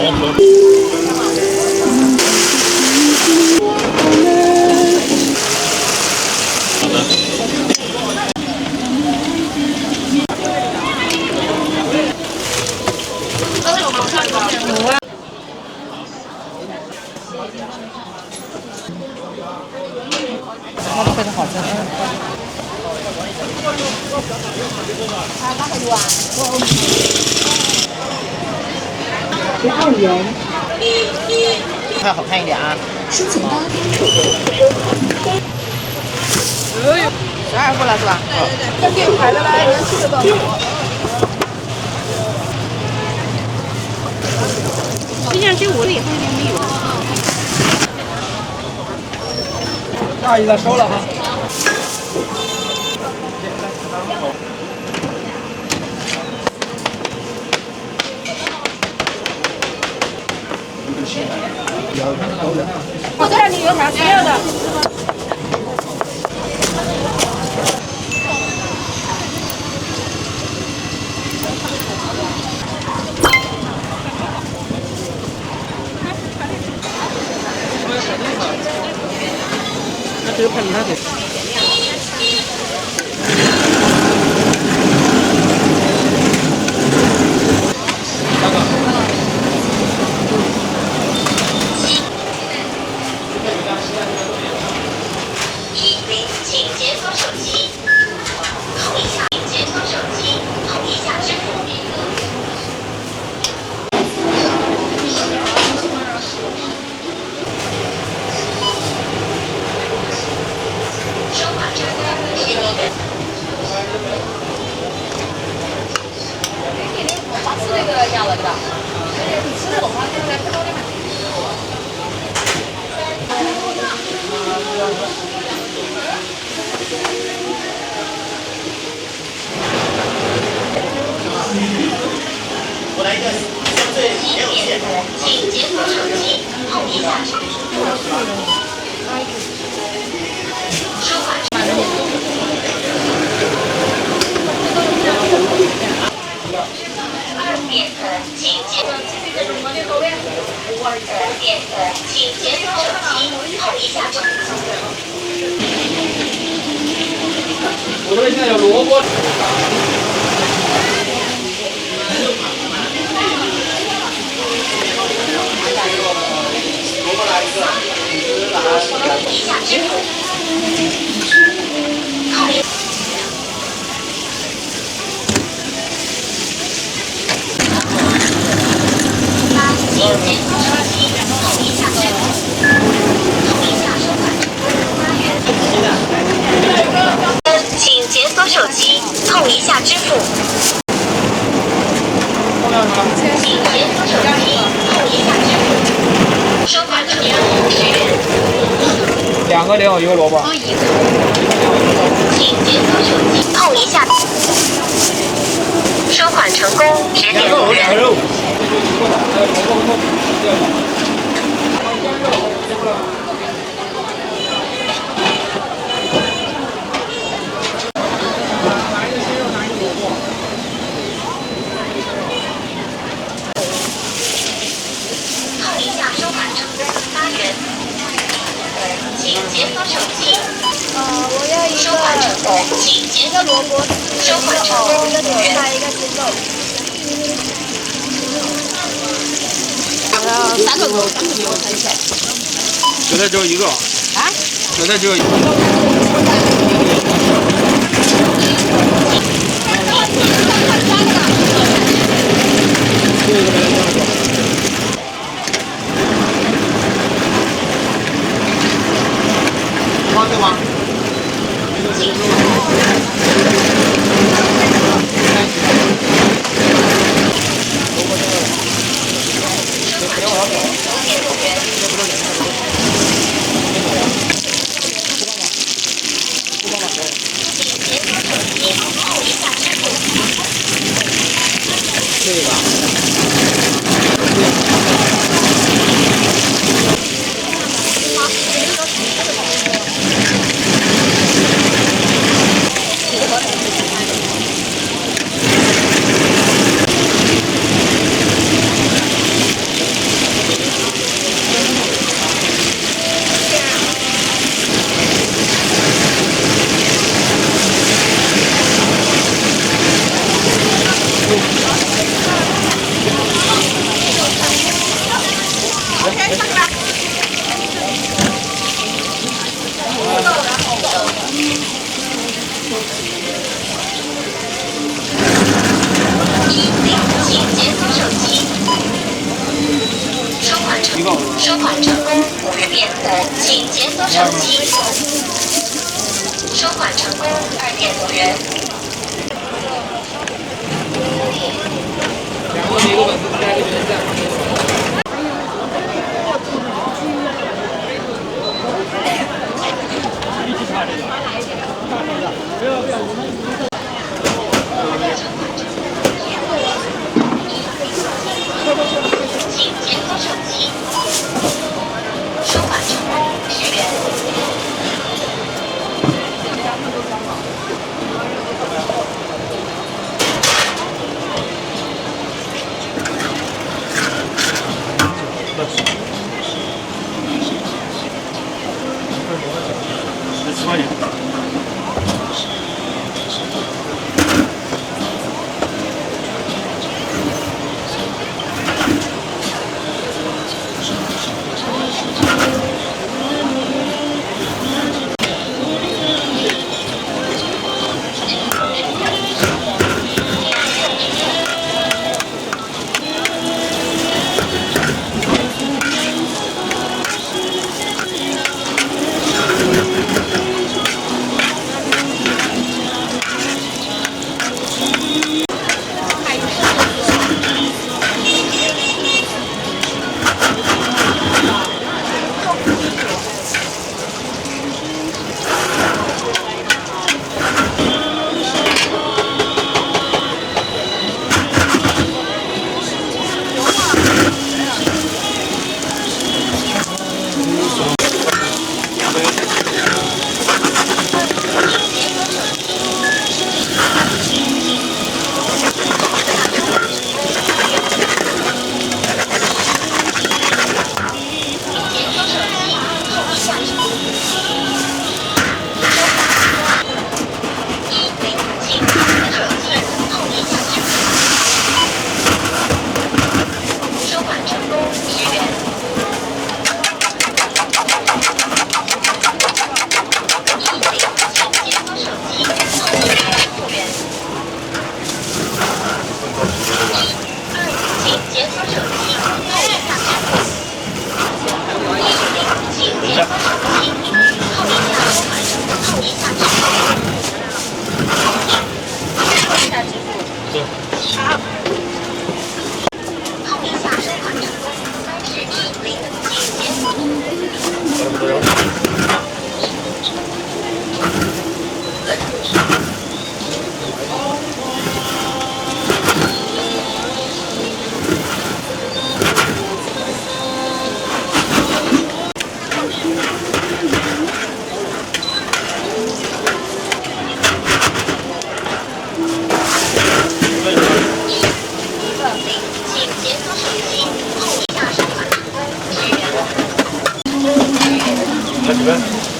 那都非常好吃。2元。看好看一点啊！申请单。12步了是吧？这店排的来人去的多。实际上这我以后就没有。大姨子收了哈。我这里有啥需要的？那只有喷它的。请解锁手机，扣一下，解锁手机，扣一下支付。收款成功，是你的。我吃那个鸭了，对吧？你吃的龙虾现在不多的嘛？我来一个相对没有线。请解锁手机，扣一下支付。收款成功。请解锁手机，扣一下支付。我这边现在有萝卜。萝卜来一个，扣一下支付。扣一。请解锁手机，扣一下支付。扣一下收款成功8元。请解锁手机，扣一下支付。请解锁手机，扣一下支付。收款成功10元。2个0，1个萝卜。请解锁手机，扣一下。收款成功10.5元。扣一下，收款成功8元。请解锁手机。我要一收款成功，请解锁萝卜，收款成功5元。来一个鸡肉。3个肉。现在只有1个。啊？现在只有1个。放对吗？请解锁手机。收款成功，2.5元。2个1个粉丝加一个点赞。请解锁手机。收款成功，10元。10块钱。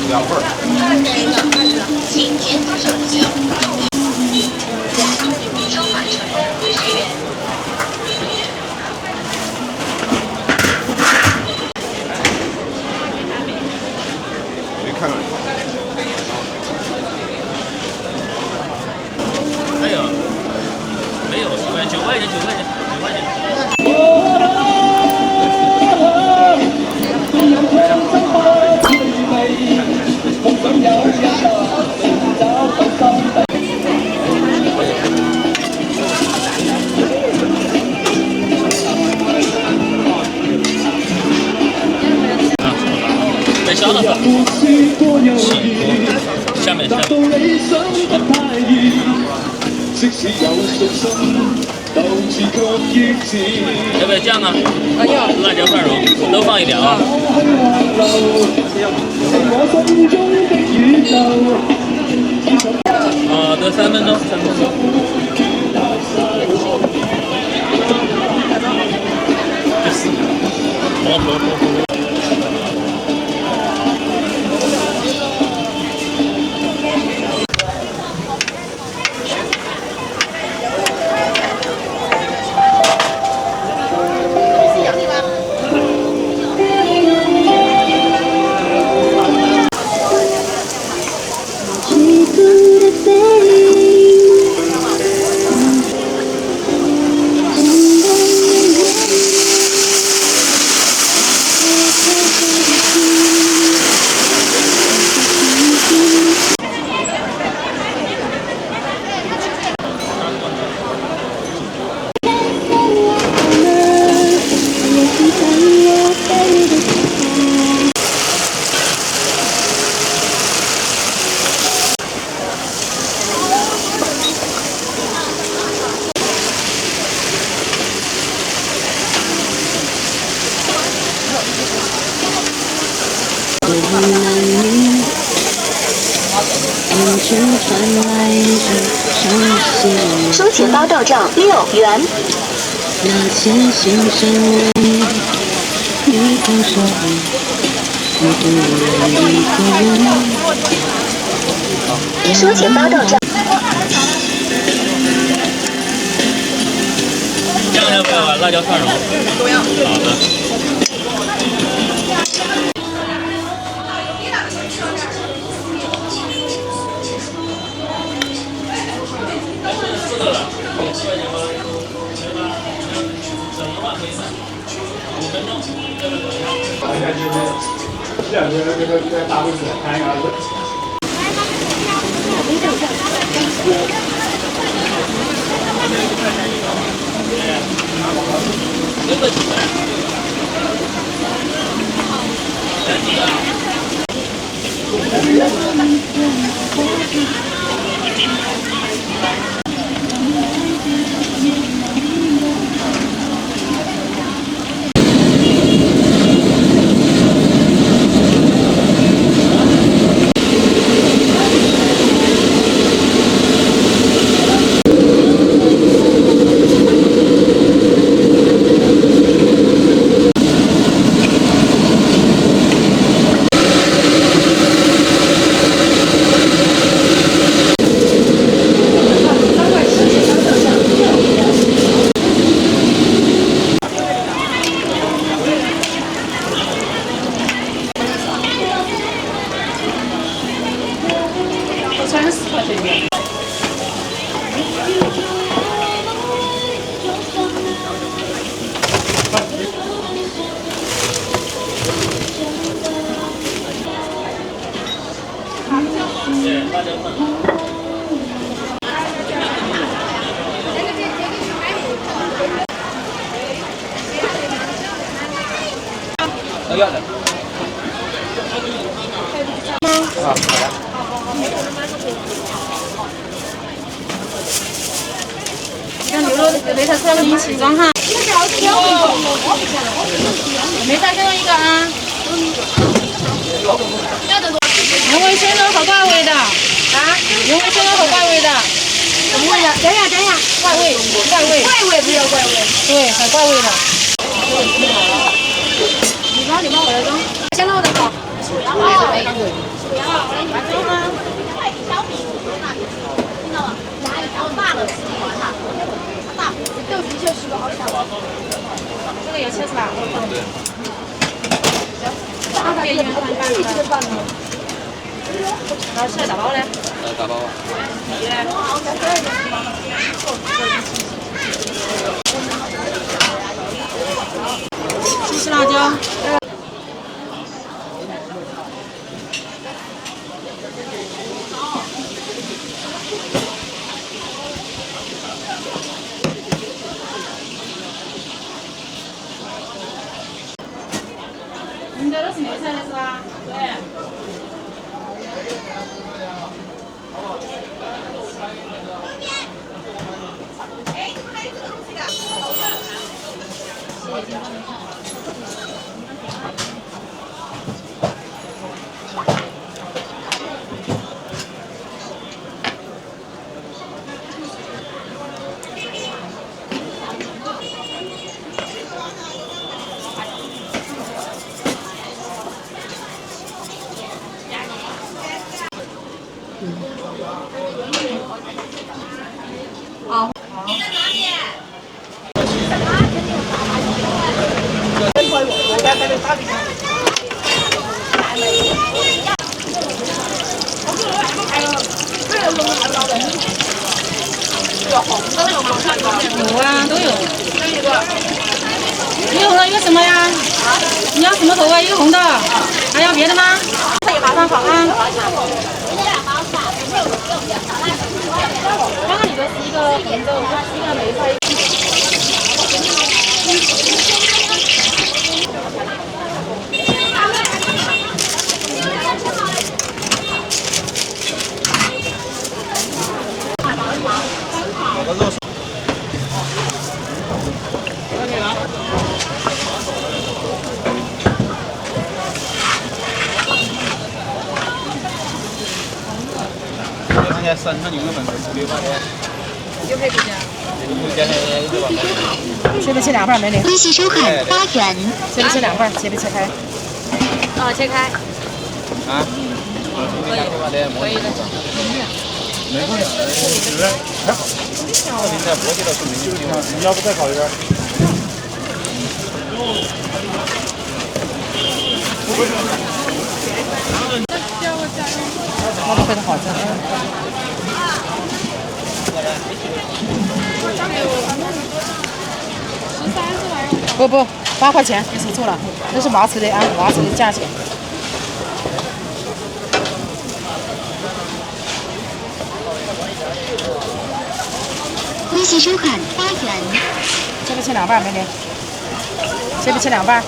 2份。请解锁手机，收款成功10元。谁看看？没有10块钱，9块钱，9块钱，9块钱。被烧了吧？下面。要不要酱啊？要。辣椒蒜蓉都放一点啊。得3分钟，3分钟。好。收钱包到账6元。收钱包到账。酱要不要啊？辣椒蒜蓉都要。好的。 要的。像牛肉没啥车给你起装哈。没啥先用一个啊。原味鲜肉和怪味的。啊？原味鲜肉和怪味的。什么味的？等一下。怪味。怪味不要怪味。对，很怪味的。你帮我来装。鲜肉的好。豆皮就是个好小。这个有切是吧？对。边缘看半的。然后吃打包嘞？打包。西式辣椒。你这都是梅菜的是吧？对。好。你在哪里？有啊，都有。一个红的，一个什么呀？你要什么口味？一个红的，还要别的吗？马上好啊。刚刚你的是一个红豆，一个梅菜。身上有个门口600的。有没有比较？切不切两份没领？微信收看8元。切不切两份？切不切开？切开。啊？可以的。没关系，就是还好。现在磨叽到是没有地方，你要不再烤一根？那都非常好吃。不，8块钱，你说错了，那是麻糍的，按麻糍的价钱。微信收看8元。切不切两半没领？切不切两半？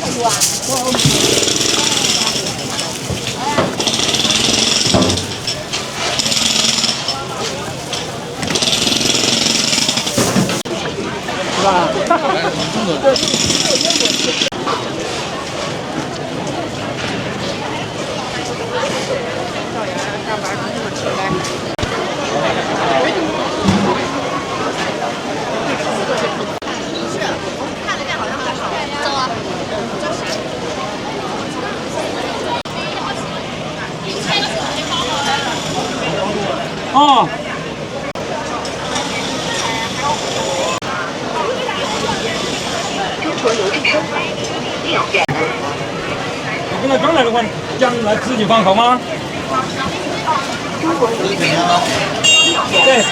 是吧？哦。你跟他刚来的话，将来自己放好吗？对。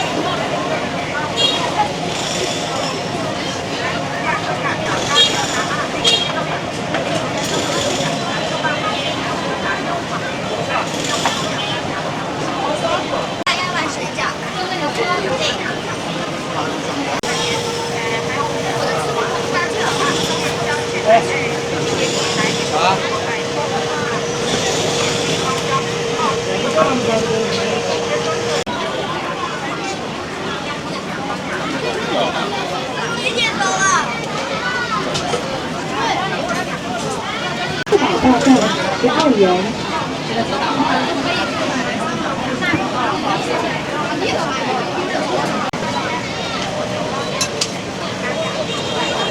12元。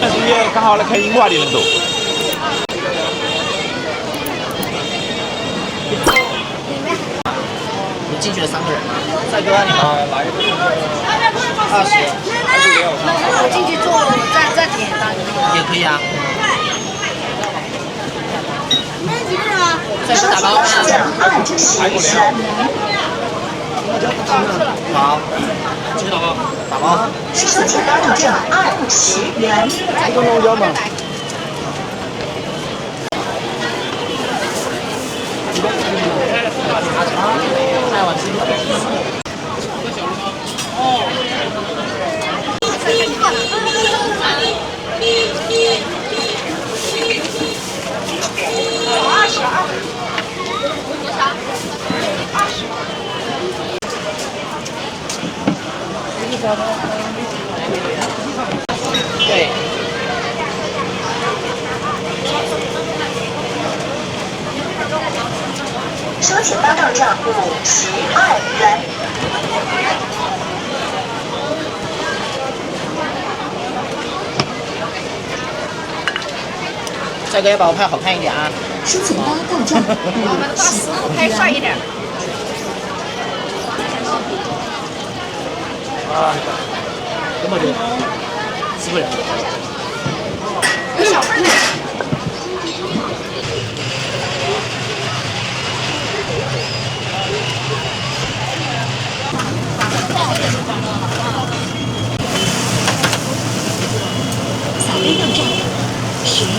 那今天刚好来看樱花的人多。你进去了3个人吗？帅哥，你好。来一个20。我进去坐，再点也可以啊。你们几个人啊？再去打包。好，继续打包。打包。是收钱单到账20元。这个龙虾嘛。太晚吃。对。收钱单到账52元。帅哥要把我拍好看一点啊！收钱单到账50拍帅一点。这么多，4个人。有小份的。扫单到账12元。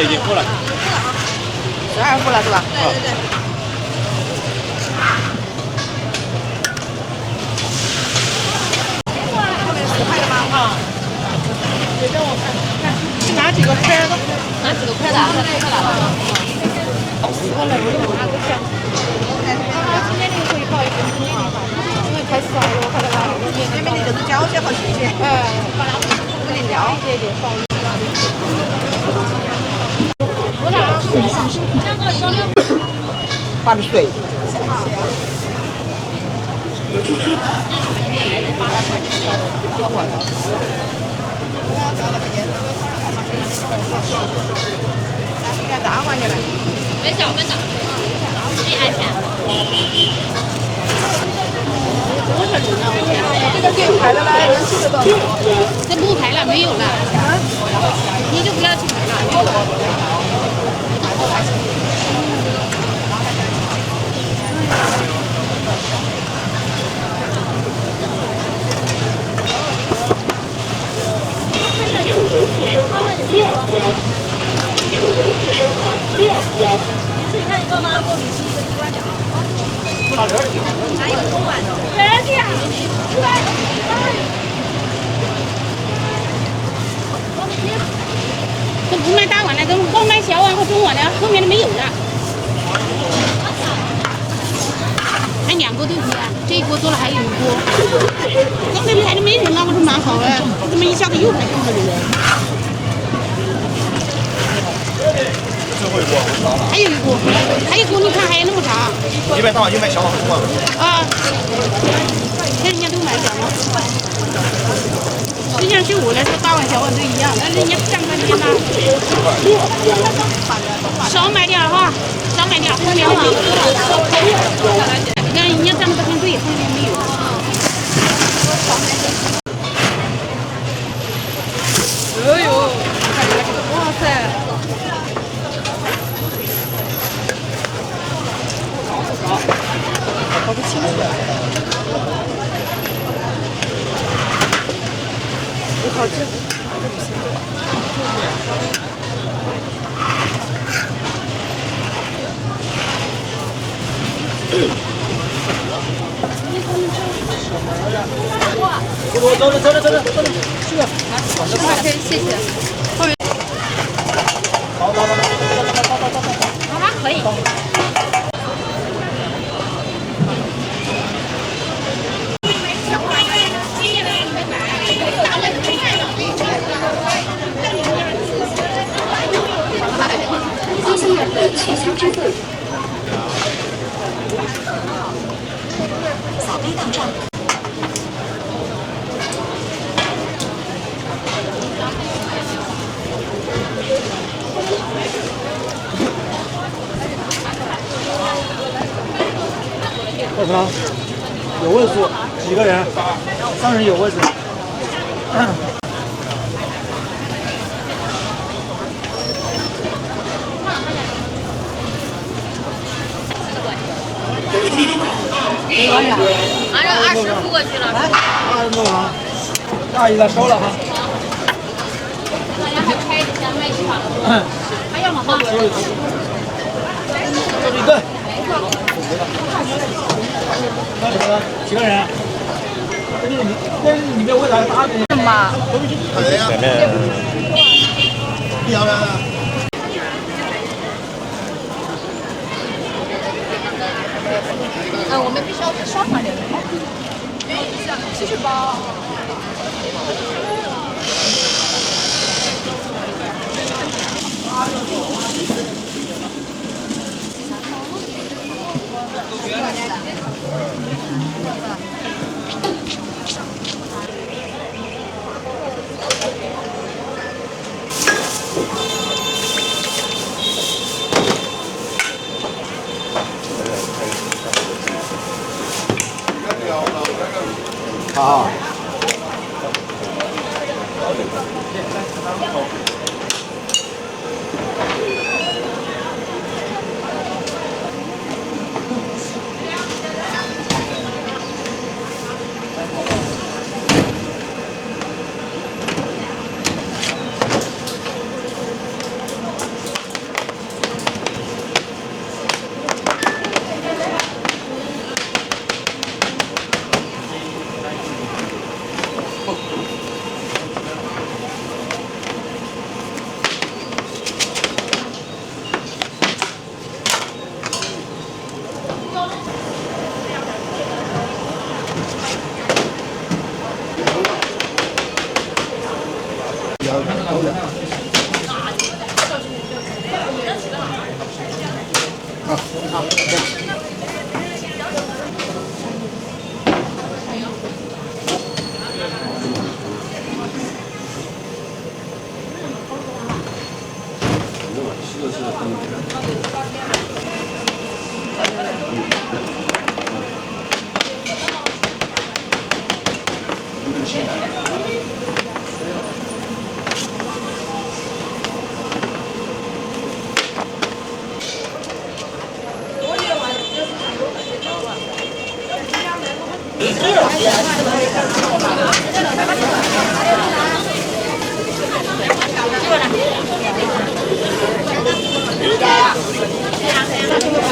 已经付了。12付了是吧？对对对。拿几个拍的？拿几个拍的？今天那个可以报一个，因为太少了，我看到他那边的就是交些好谢谢。跟你聊一点报一放水。打过去了。没找，自己按钱。这个给排了来，7个多。这不排了，没有了。你就不要去排了。这不卖大碗的，都光卖小碗和中碗的，后面的没有了。还2锅豆皮啊，这一锅做了还有1锅。刚才排的没人了，我说蛮好哎，怎么一下子又排这么多人？最后一锅。还有1锅，还有1锅，你看还有那么长。一般大碗就卖小碗和中碗。啊，看人家都买小碗。实际上是我来说，大碗小碗都一样，但是人家占半天嘛。少买点哈，少买点，分2碗。你看人家占的半天对，后面没有。哎呦，看这个，哇塞！搞不清楚。好吃。走着，去吧。OK， 谢谢。好。妈妈可以。接下来的取消支付。扫描到账。多少？有位数，几个人？3人有位置。按照20付过去了。弄好，大姨的收了哈。大家还开一下卖去了。还要吗？一个。那什么？几个人？那里面为啥大的？什么？前面。要不要？我们必须要上来点。继续包。好。好，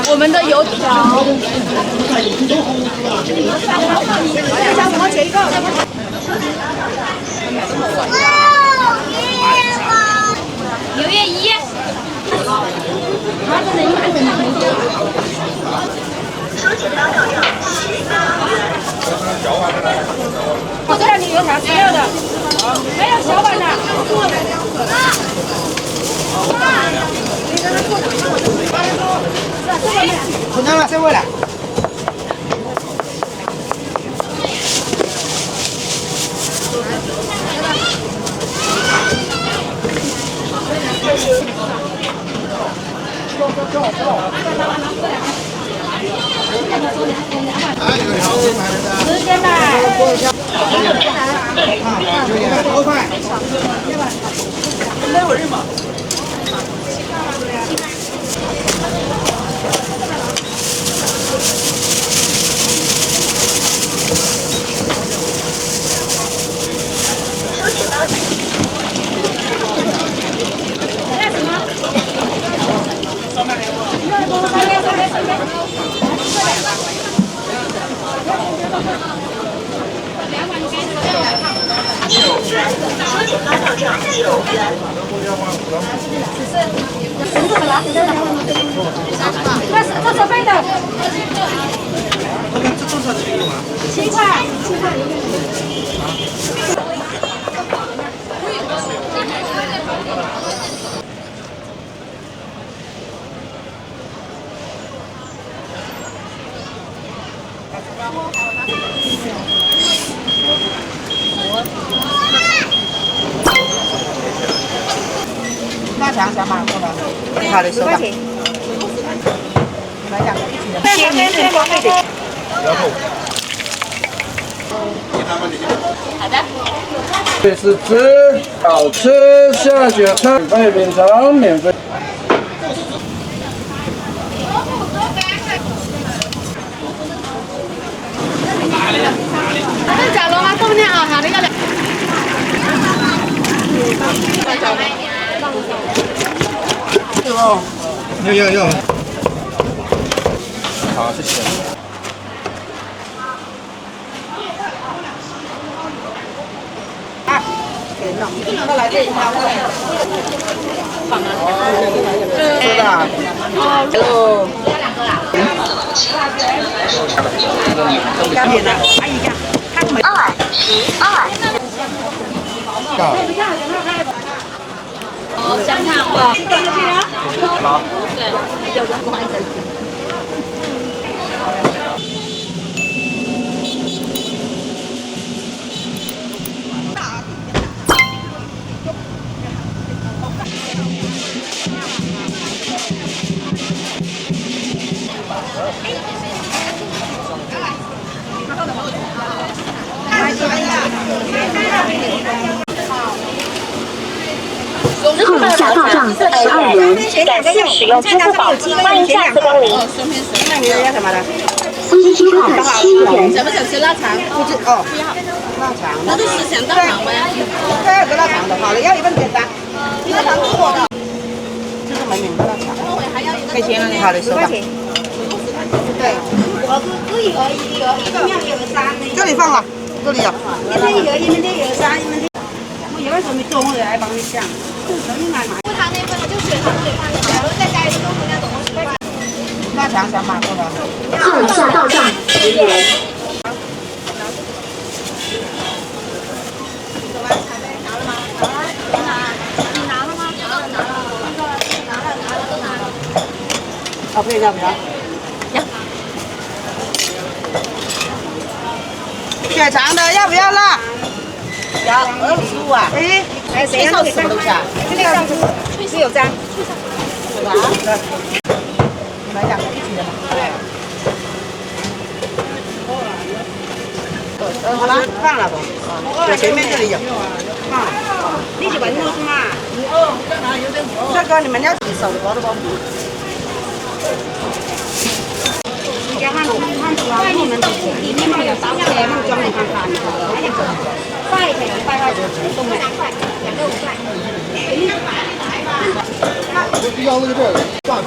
我们的油条，什么钱一个？6月1。我这里油条没有的，没有小碗的。混账了，谁会了？时间吧。多快？这收费的。7块。大肠小马过来，好的，收吧。来两个一起的。先光费的。好的。这是吃好吃，下酒菜免费品尝，免费。这小龙啊，后面啊，好那个。有。好，谢谢。他来这一趟。是的。哦。加点的，阿姨家，看没？22。香肠吧。好。对，有人不好意思。后下到账22元，感谢使用支付宝，欢迎下次光临。要什么的？司机号7元。想不想吃腊肠？不知哦，腊肠。那就是想到肠呗。再要个腊肠的，好了，要一份简单。你的肠是我的。这是美女的腊肠。给钱了，好的，收吧。对，我是自己而已，一个面有3。这里放了，这里有。你们有，你们有3，你们。我有的时候没做，我就来帮你想。他那份就血糖水饭，然后再加一个豆腐那种东西。腊肠小马过来。后下到账10元。哦，配要不要？要。血肠的要不要辣？要，25啊。哎，谁要什么东西啊？这个是有章。对吧？来两个一起的嘛。好了，放了不？前面这里有。放了。你喜欢弄什么？这个你们要自己手的包的不？你看看我们里面有刀切，弄装你看看。快点，快快，动了。2个5块。要那个这个大口。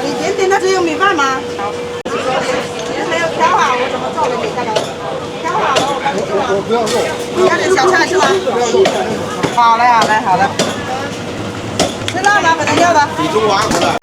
你点点的只有米饭吗？没有调好，我怎么做给你那个？调好了，我帮你做。我不要肉。你要点小菜是吗？不要肉。好嘞，好嘞，好嘞。吃辣吗？可能要的。比中华回来。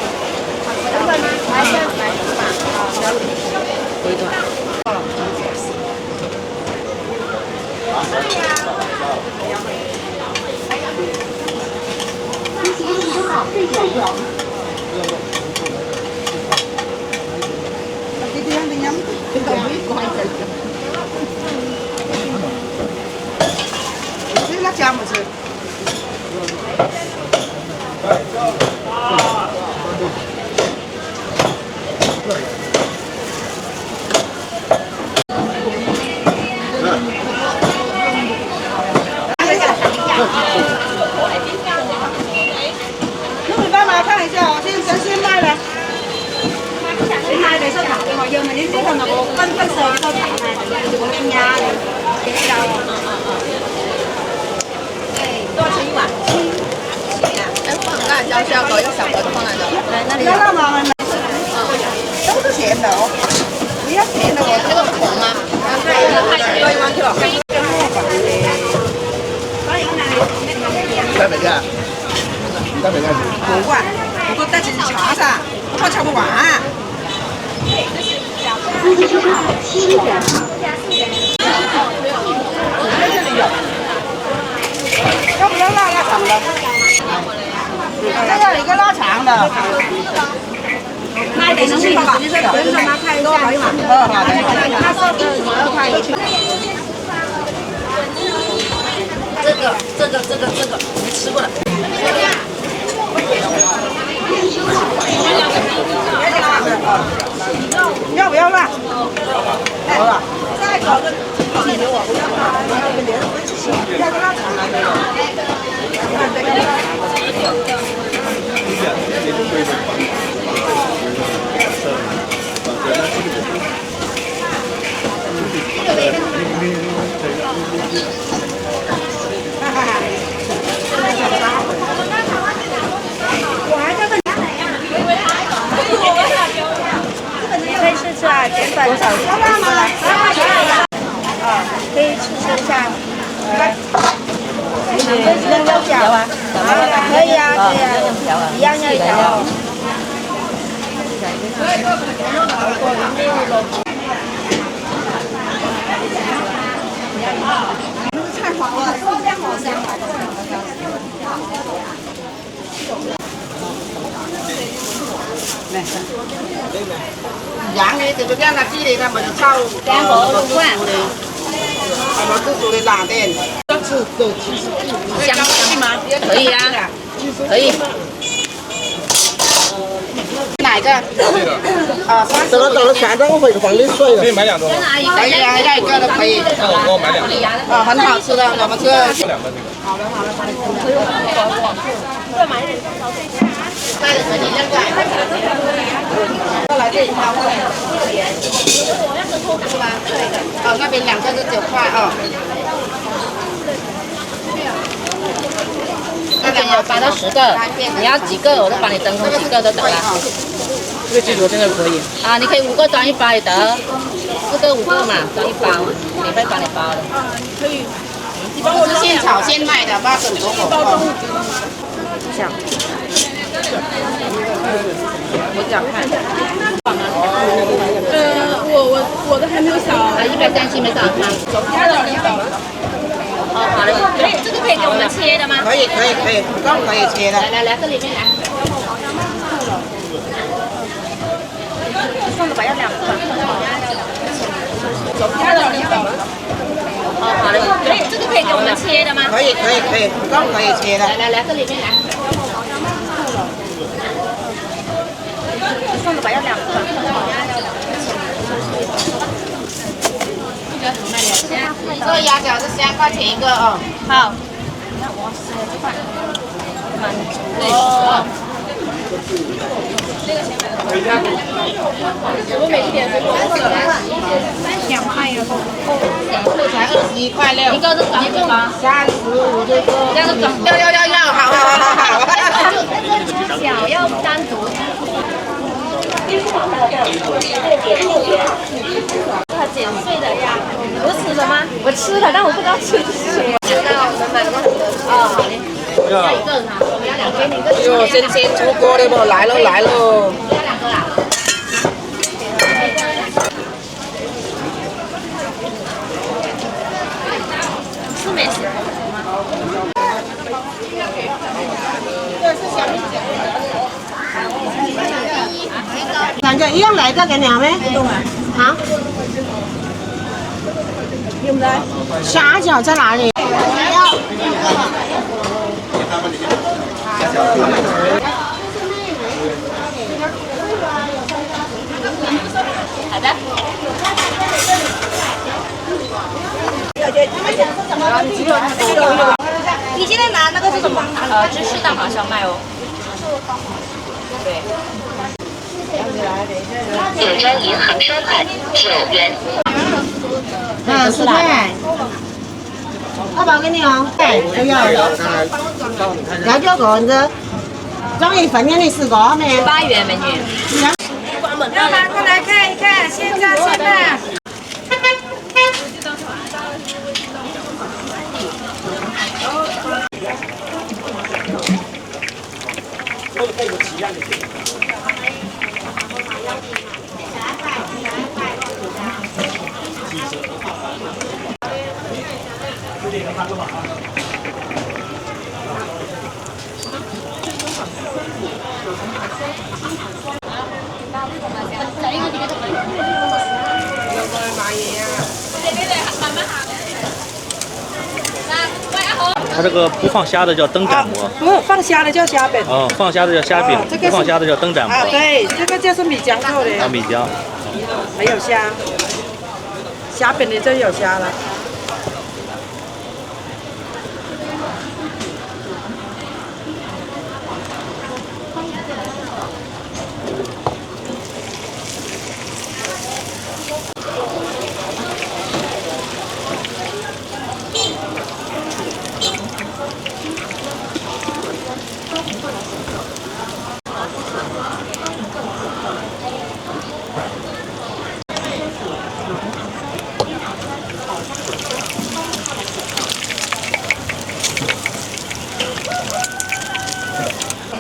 吃辣椒没吃？弄米饭吗？看一下哦，先卖的。先卖的收糖的嘛，要么你这个那个粉色的收糖的，这个冰呀的，给你了。多少钱一碗？7啊。哎，放辣椒是要搞一个小盒子放辣椒。来，那里有。辣吗？都是咸的哦，不要甜的我。这个红吗？多1万去了。在哪家？在哪家？不管，不过带起茶噻，我吃不完。要不要腊肠的？这要一个腊肠的。那得能放吧？你说等着妈看一下。好的。他说12块一份。这个没吃过的。要不要辣？好了。再搞个一起给我，不要辣，要跟别人分吃，要个腊肠来给可以试试啊，减粉多少？可以试试一下。能要调啊？可以啊，可以啊，一样要调。太好了，好香好香。羊呢，就是这样鸡呢，他们炒2个5块。我自煮的辣店，香吗？可以呀，可以。哪个？等到了下周我会放你水。可以买2种。可以啊，要一个都可以。那我给我买2个。很好吃的，我们吃。2个这个。好的好的。再买一点。再给你2个。再来这一套。是吧？哦，那边2个是9块哦。那边有8到10个，你要几个我就帮你登空几个就得了。这个鸡腿真的可以。啊，你可以5个装1包也得，4个5个嘛，装1包，免费帮你包的。可以。都是现炒现卖的，不要整多口。想。我讲看。我的还没有扫。 137没扫。哦，好嘞。可以给我们切的吗？可以，都可以切的。来，这里面来。送的吧，要2个。哦，好嘞，这个可以给我们切的吗？可以，都可以切的。来，这里面来。送的吧，要2个。这个鸭饺是3块钱一个哦。好。哦。我每一点水果2块呀，才21块6。一个是长的吗35这个。这样子长。要，好。小要单独。它剪碎的呀，不吃了吗？我吃了，但我不知道吃什么。我们买了很多。哦，好嘞。要1个哈，我们要2个，给你一个。哟，新鲜出锅的不？来喽。要2个啦。是美食吗？对，是小米饺。感觉一样来的给你好没？好。有没有？虾饺在哪里？好的。你现在拿那个是什么？芝士蛋黄烧麦哦。对。九江银行收款9元。10块。2包给你哦。对，都要。要几个子？装一份给你10个没？8元美女。要拿过来看一看，现炸现卖。它这个不放虾的叫灯盏馍，不放虾的叫虾饼。哦，放虾的叫虾饼，不放虾的叫灯盏馍。啊，对，这个就是米浆做的。啊，米浆。没有虾，虾饼的就有虾了。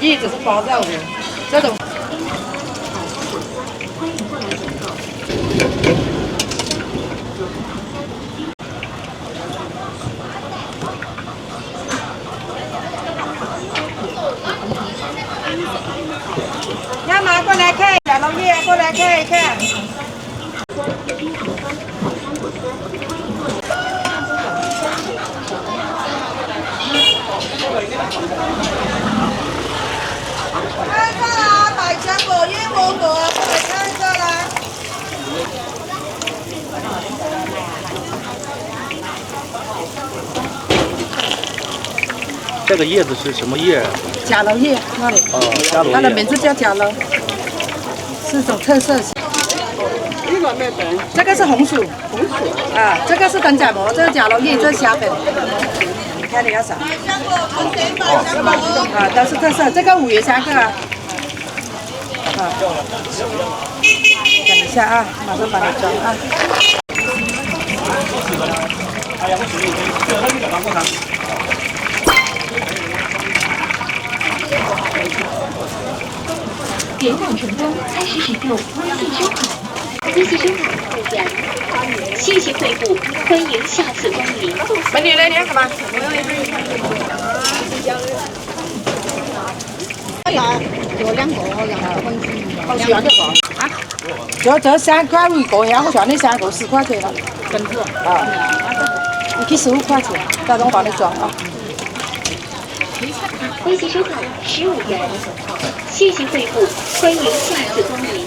叶子是包肉的，这种。要拿过来看，小龙叶过来看一看。看这啦，百香果、椰果果，过来看这啦。这个叶子是什么叶？甲龙叶那里。哦，伽罗叶。它的名字叫甲龙，是种特色。这个是红薯，啊，这个是灯盏馍，这是甲龙叶，这是虾粉。你看你要啥？百香果、春天百香果。啊，都是特色。这个5元3个啊。啊。等一下啊，马上把它装啊。点档成功，开始使用微信收款。微信收款谢谢惠顾，欢迎下次光临。美女来，你要干嘛？有两个，好喜欢这个啊！就这3块1个呀，我算你3个10块钱了。分子啊，一批15块钱，到时候我帮你装啊。微信收款15元，谢谢惠顾，欢迎下次光临。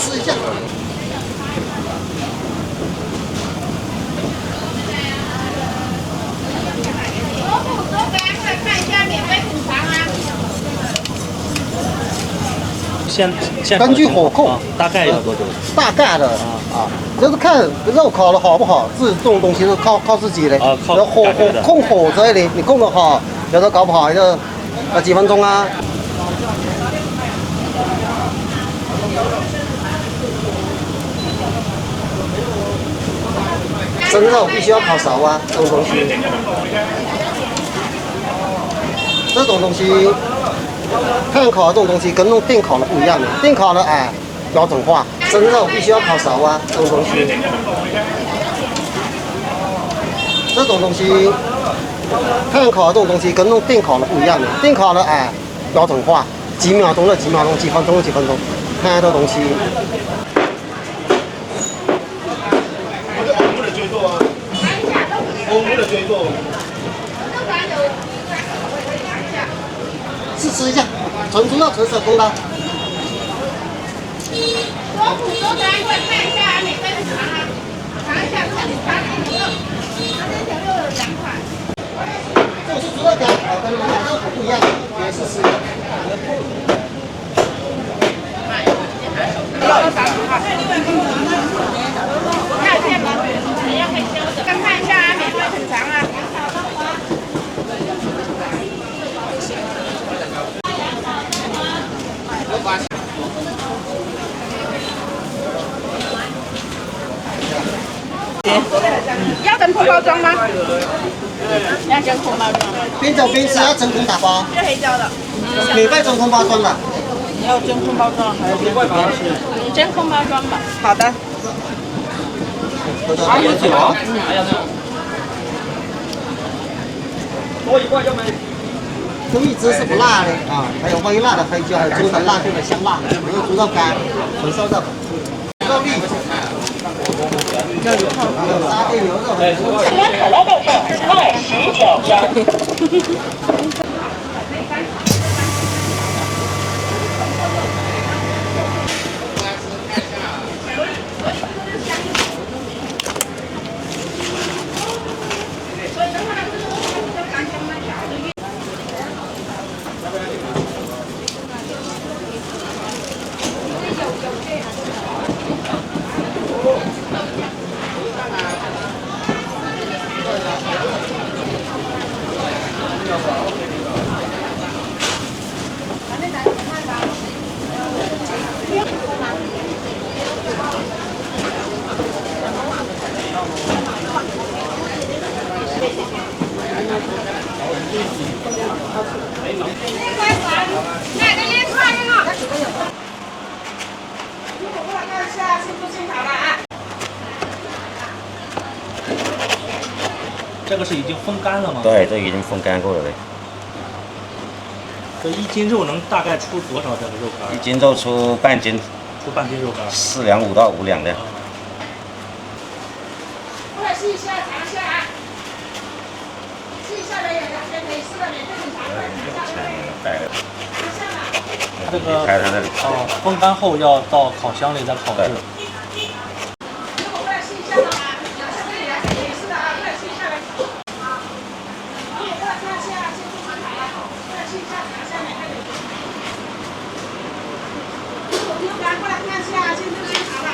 试一下。根据火候，大概要多久？大概的就是看肉烤的好不好，这种东西是靠自己的。靠火控火这里，你控的好，有的搞不好就几分钟啊。生肉必须要烤熟啊，这种东西。这种东西，炭烤的这种东西跟那种电烤的不一样的，电烤的标准化，生肉必须要烤熟啊，这种东西。这种东西，炭烤的这种东西跟那种电烤的不一样的，电烤的标准化，几秒钟的几秒钟，几分钟的几分钟，看这东西。试吃一下，纯猪肉纯手工的。这是猪肉条，跟牛肉不一样，也试试。看一下啊，免费很长啊。要真空包装吗？要真空包装。边走边吃要真空打包。是黑椒的。免费真空包装的。你要真空包装还是边走边吃？真空包装吧。好的。还有酒？多一罐要没？这一只是不辣的还有微辣的黑椒，还有猪的辣度的香辣，还有猪肉干、纯瘦肉、肉粒。有沙爹牛肉。可乐豆腐29张。这个是已经风干了吗？对，这已经风干过了的。这1斤肉能大概出多少这个肉干？ 1斤肉出半斤。出半斤肉干。4两5到5两的。过来试一下，尝一下啊！试一下的有2天可以试的，免费检查。这个风干后要到烤箱里再烤制。过来试一下的啊，2天可以2天可以试的啊，过来试一下来。过来看一下，先做好了，过来试一下，尝一下免费的。牛肝过来看一下，先做好了。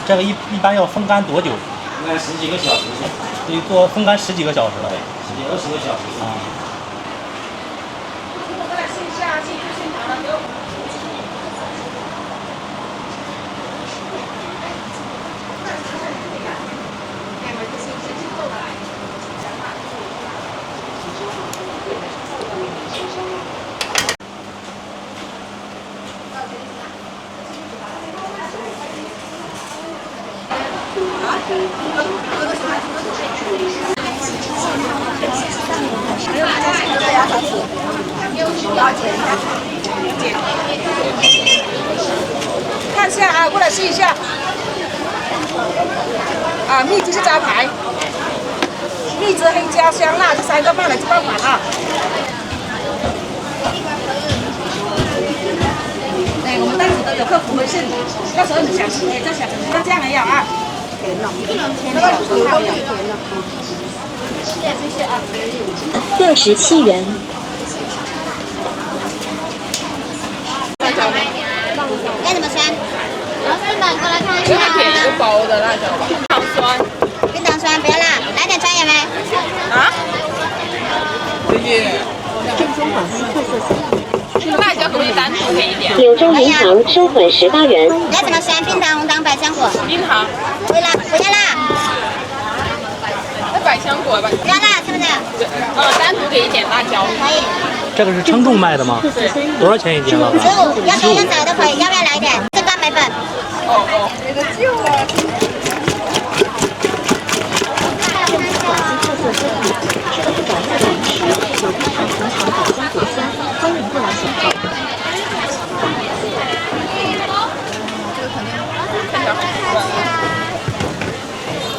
这个一般要风干多久？应该十几个小时。得做风干十几个小时了。对，10几20个小时。啊。看一下啊，过来试一下。啊，秘制是招牌，秘制黑椒香辣这3个卖了就办法啊。对，我们当时都有客服微信，到时候你想吃，再想那这样也有啊。甜了，谢谢啊。67元。该怎么酸？老师们过来看一下。点一个包的辣椒吧。好酸。冰糖酸不要辣，来点椒盐没？啊？正宗广西特色酸辣椒可不可以单独给一点？柳州银行收款18元。来怎么酸？冰糖、红糖、百香果。冰糖。不要辣，不要辣。那百香果吧。不要辣，是不是？单独给一点辣椒。可以。这个是称重卖的吗？多少钱一斤了？ 15，要多要少都可以，要不要来一点？这个美粉。你的救啊！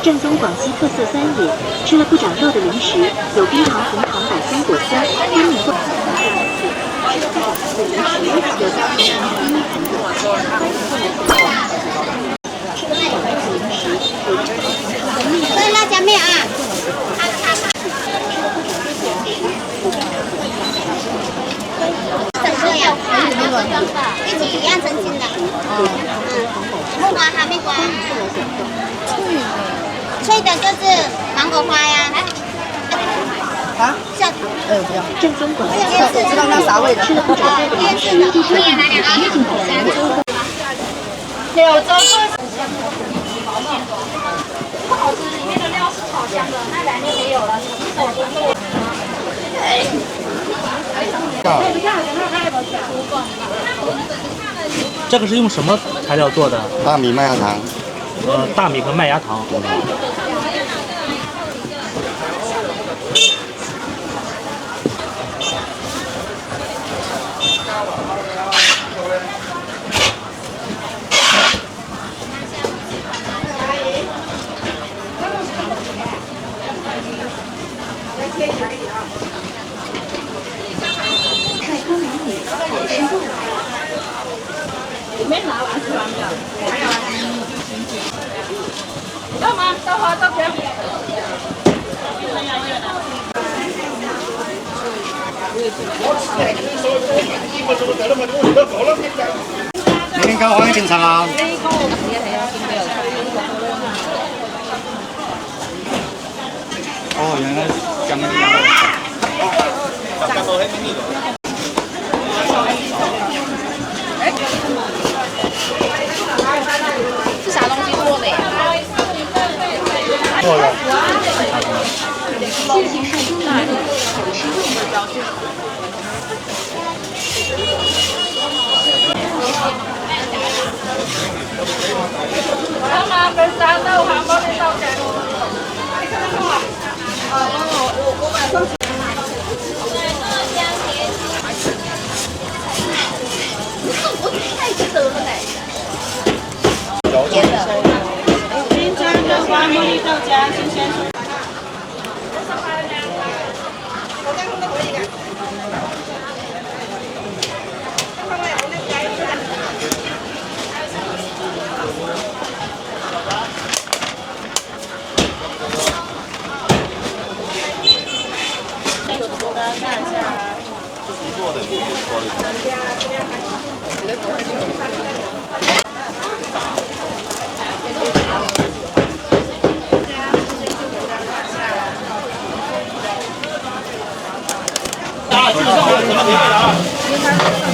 正宗广西特色酸饮，吃了不长肉的零食，有冰糖、红糖、百香果酸、蜂蜜或。这是辣椒面啊。整个呀，一样成斤的。木瓜、哈密瓜。脆的就是芒果花呀。啊？不要。正宗广西特色，知道那啥味的？吃了不长肉的零食，可以来点啊。柳州不好吃，里面的料是炒香的，那两面没有了，这个是用什么材料做的？大米麦芽糖。大米和麦芽糖。没拿完吃完没有？要吗？到花照片。年糕欢迎进场啊！哦，原来江的。是啥东西做的呀？做的。他们跟沙豆韩国的豆浆。我晚上。我太值得了嘞！甜的。新疆的花茉莉豆浆，新鲜。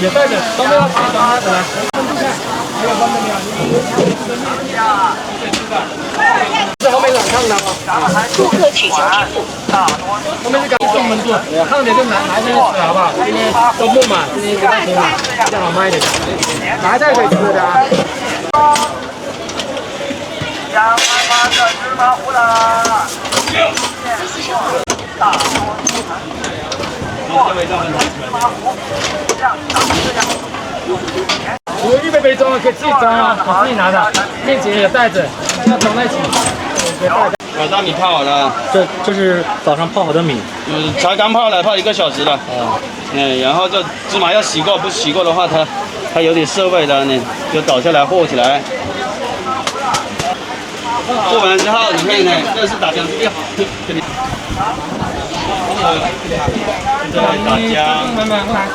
也带着，都没有自己装的来。还有方便面，这后面冷烫的吗？顾客取消支付。后面是刚专门做，烫点就拿下去吃好不好？今天周末嘛，今天放心嘛，比较好卖一点。拿下可以吃的啊。我预备杯装可以自己装啊，我自己拿的，面前有袋子，要装在一起。晚上米泡好了，这是早上泡好的米，才刚泡了，泡1个小时了。然后这芝麻要洗过，不洗过的话它有点涩味的，你就倒下来和起来。和完之后，你看呢，这是打浆最好。这来打浆。慢慢来，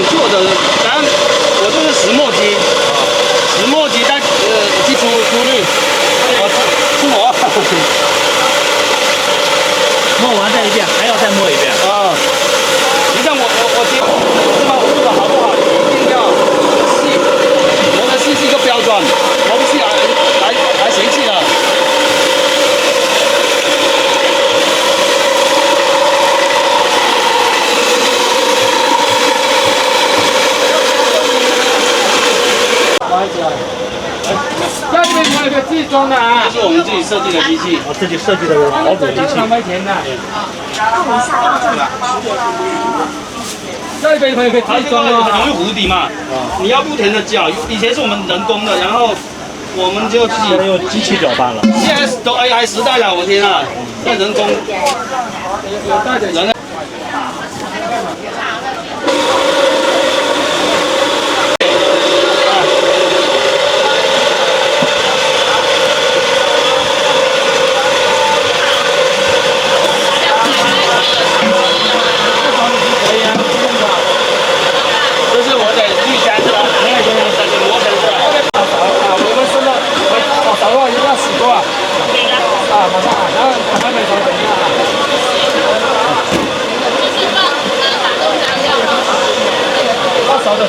做的，当然我这是石磨机，石磨机带基础出力，出磨，磨完再一遍，还要再磨一遍。啊，你像我接芝麻糊做的好不好，一定要细，磨的细是一个标准，磨不细来嫌弃了。家里面有一个自己装的啊，这是我们自己设计的机器，我自己设计的熬煮机器。2块钱的。家里面朋友可以自己装哦。很容易糊底嘛，你要不停的搅，以前是我们人工的，然后我们就自己用机器搅拌了。现在都 AI 时代了，我天啊，这人工人。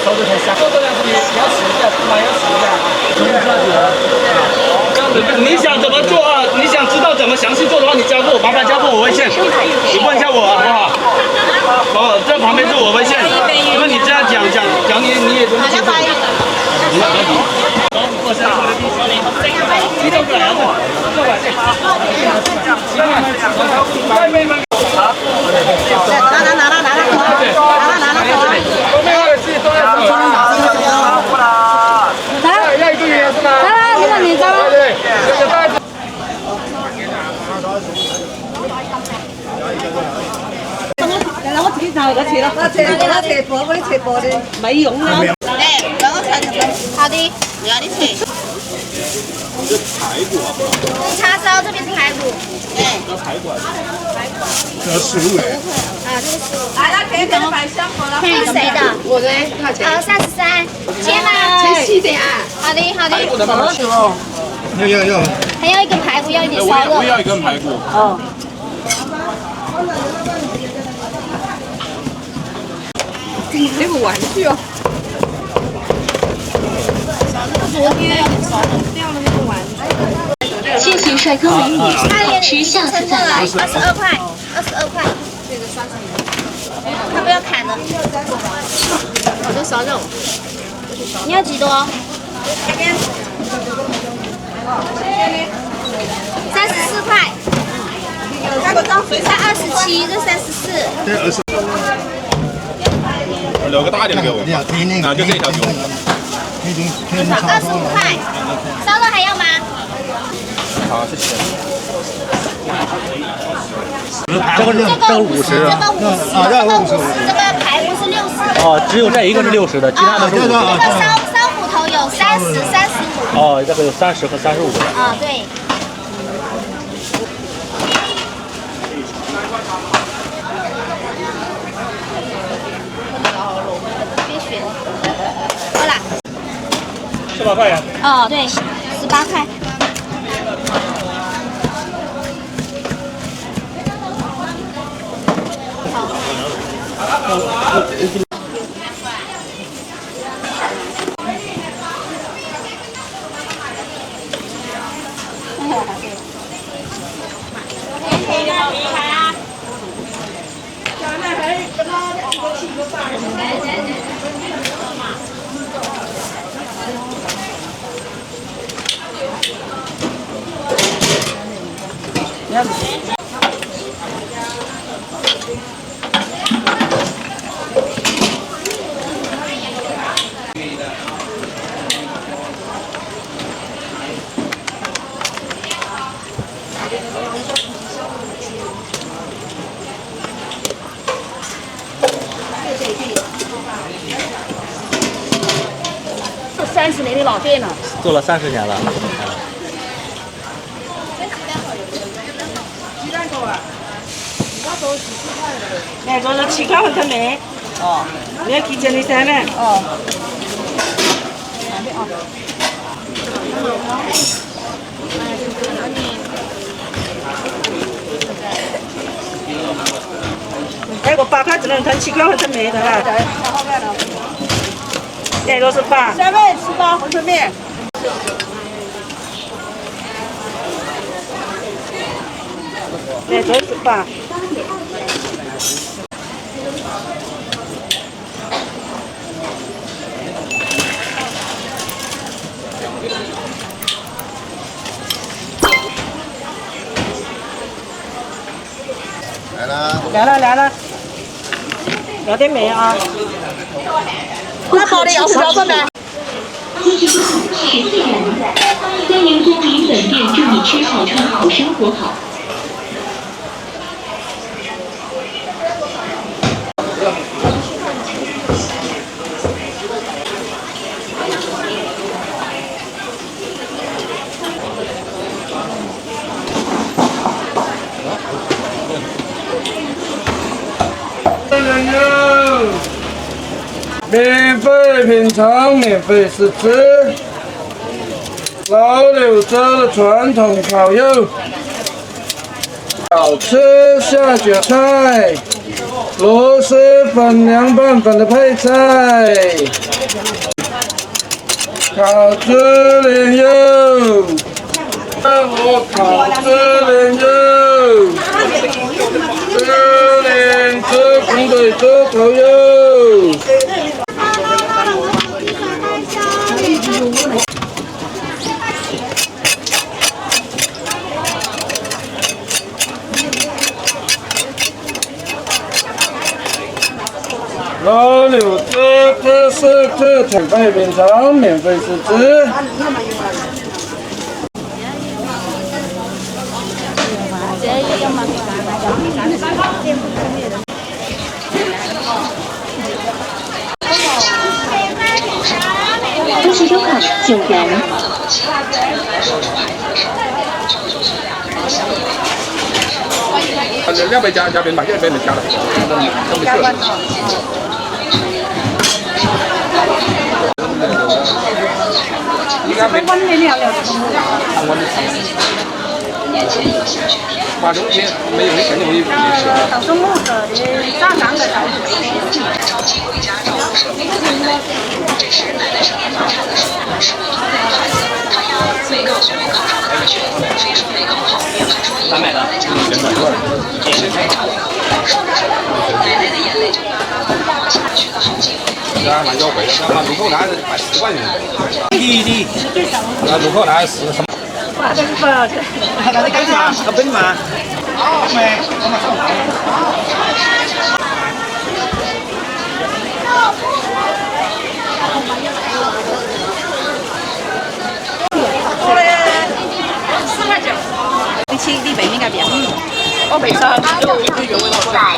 熟的才香，做这样子你要洗一下，芝麻要洗一下，你想怎么做啊？你想知道怎么详细做的话，你加我，麻烦加我微信，你问一下我好不好？哦，这旁边是我微信，因为你这样讲你也懂得清楚。要一个月是吗？这个你装。对，这个袋子。然后我自己找个切了，我切薄，我切薄的，没用啊。哎，让我切的。好的，我要你切。这排骨啊？叉烧这边是排骨。哎。这排骨。这15元。啊，这个15。来，那可以怎么摆香火了？这是谁的？我的，多少钱？33。切吗？切细点啊。好的，好的。要。还要一根排骨，要一点烧肉。我要一根排骨。哦。这个玩具哦。昨天掉了那个玩具。谢谢帅哥美女，吃下次再来。22块，22块。这个30元。他不要砍了。好多烧肉。你要几多？34块。那个张水才27，这34。这20。留个大点的给我。啊，就这条给我。25块。烧肉还要吗？好，谢谢。这个50，这个50，这个排骨是60。哦，只有这一个是60的，其他都是50的。这个烧骨头有30、35。哦，这个有30和35的。啊，对。18块呀。哦，对，18块。30年的老店了，做了30年了。那个是7块1枚。哦。你要提前的3枚。哦。那个8块只能腾7块1枚的啦。那个是8。3枚18红春面。那个是8。来了，要点面啊！那好的，要是标准的。天气不好，是自然的。欢迎光临本店，祝你吃好穿好生活好。免费品尝，免费试吃。老柳州的传统烤肉，好吃下酒菜，螺蛳粉、凉拌粉的配菜，烤芝莲肉，让我烤芝莲肉，芝莲芝红腿猪头肉。老柳州特色特产，免费品尝，免费试吃。出示优卡9元。2杯加冰吧，1杯没加了，都没事。应该没。把中间没有你肯定会有。到中午的早上的这时奶奶声音发颤地说：“是我拖累孩子，他要没考学，考上大学，非说没考好，还说以后在家里经常这是在找我。”说着说着，奶奶的眼泪就流了，往下去的好几回。蛮优惠，那入口拿卖10块钱。滴，那入口拿是什么？这是不，那你干啥？要本嘛？好没，我们上4块9，你请你背面该变。我背上有味道。来，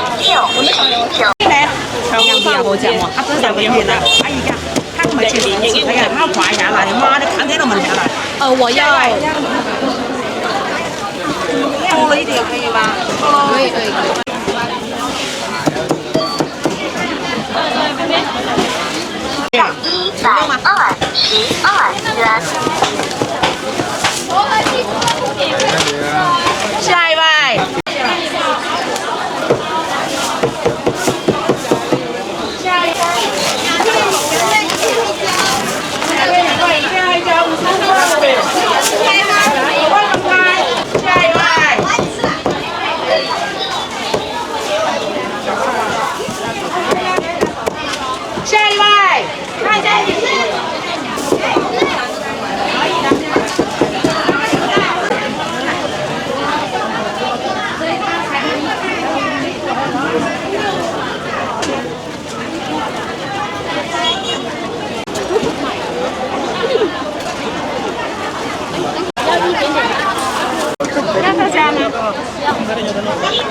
杨碧啊，我讲嘛，他只讲不变了，他一讲，他没去零食，他讲他换一下那的，妈的看这都没下来。我要。多了一点可以吗？可以。13212。元。下一位。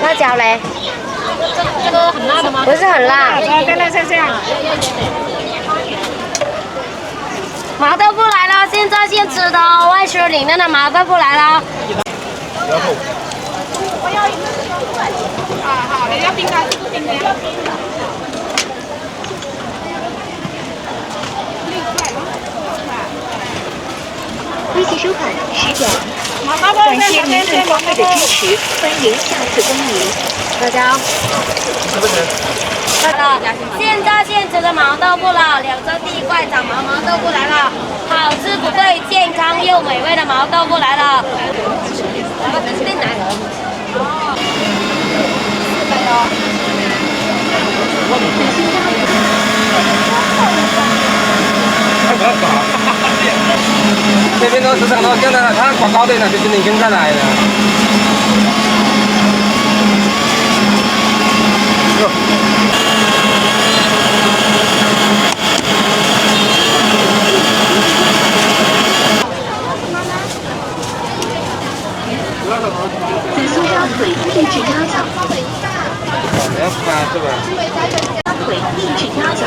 辣椒嘞？这个很辣的吗？不是很辣。跟辣像这样。麻豆腐来了，现在现吃的哦，外区里面的麻豆腐来了。好，你要冰的还是不冰的？微信收款10元，感谢您对方会的支持，欢迎下次光临。辣椒。现在现吃的毛豆腐了，两周第一块长毛豆腐来了，好吃不贵，健康又美味的毛豆腐来了。进来。这边都市场都现在它广告店呢，就是你跟上来的。紫苏鸭腿秘制鸭脚。你要看是吧？鸭腿秘制鸭脚。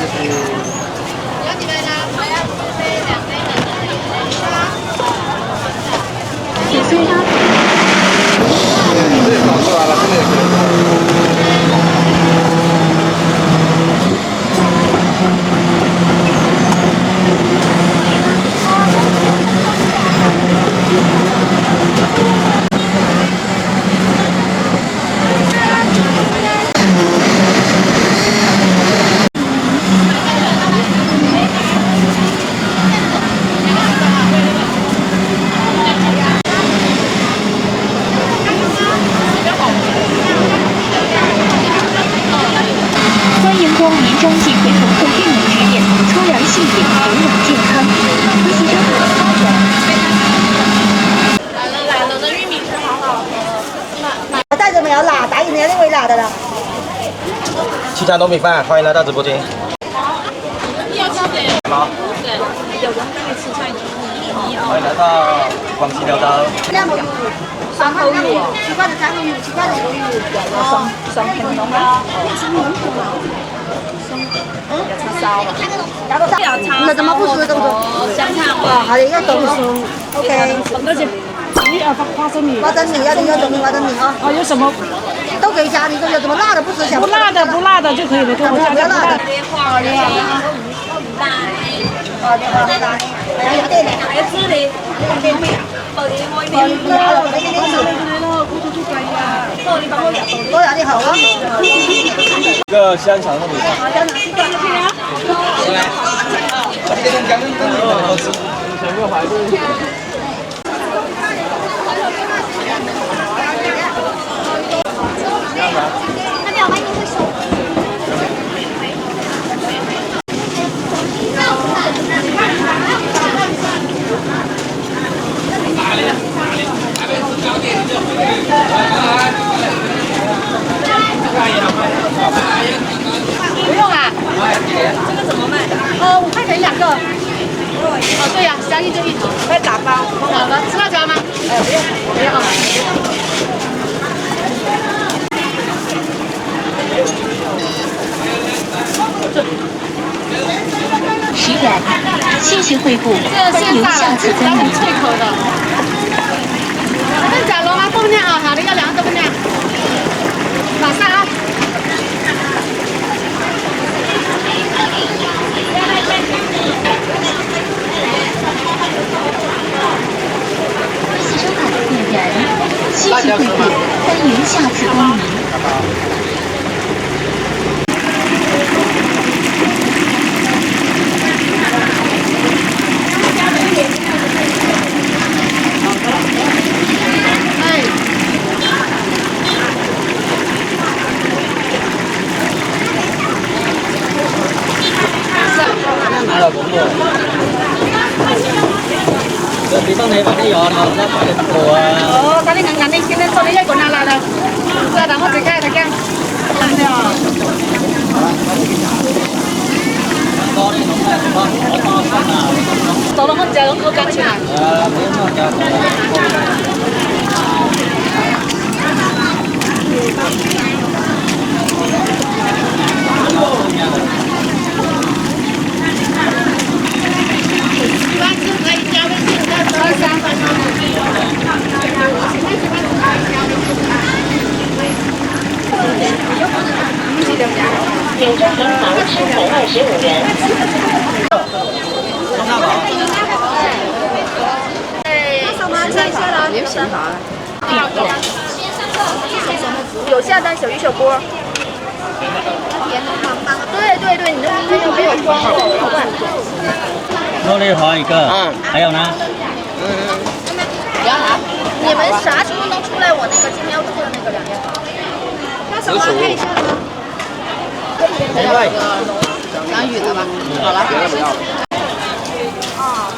14元。紫苏鸭腿。这搞出来了，这个也可以。欢迎光临张记回头客电影之店，超燃细品，营养健康。微信收款10元。来了的玉米是好好喝。带着没有辣，打饮料那位辣的了。七家糯米饭，欢迎来到直播间。要吃的。好。对，有人可以吃菜。欢迎来到广西聊刀。三口肉啊，其他的3个肉，其他的1个肉。双拼的吗？那怎么不吃这个？香肠啊，还有一个豆腐。OK。那就花生米。花生米要什么花生米啊？啊，有什么？都可以加，你说有什么辣的不吃？不辣的，不辣的就可以了，给我加不要辣的。好的。还有点，还有芝梨。多少就好了。一个香肠糯米饭。不用啊。这个怎么卖？5块钱2个。哦，对呀，香芋就1头。再打包。好的，吃辣椒吗？不用，不用。10元，谢谢惠顾，欢迎下次光临。脆口的。分假龙吗？凤面啊，好的，要2个凤面。马上啊！谢收卡的店员，谢谢惠顾，欢迎下次光临。拿了工作。这地方那把你要拿那把你多啊。哦，他那个俺那现在做的要滚拿来了，是然后再盖再盖。真的啊。走了很久，我赶起来。不用那家点赞银行325元。有下单小鱼小锅。对对对，你的名字又没有装肉粒滑一个，还有呢？你们啥时候能出来？我那个今天要做的那个2件套。那什么看一下吗？杨宇的吧。好了。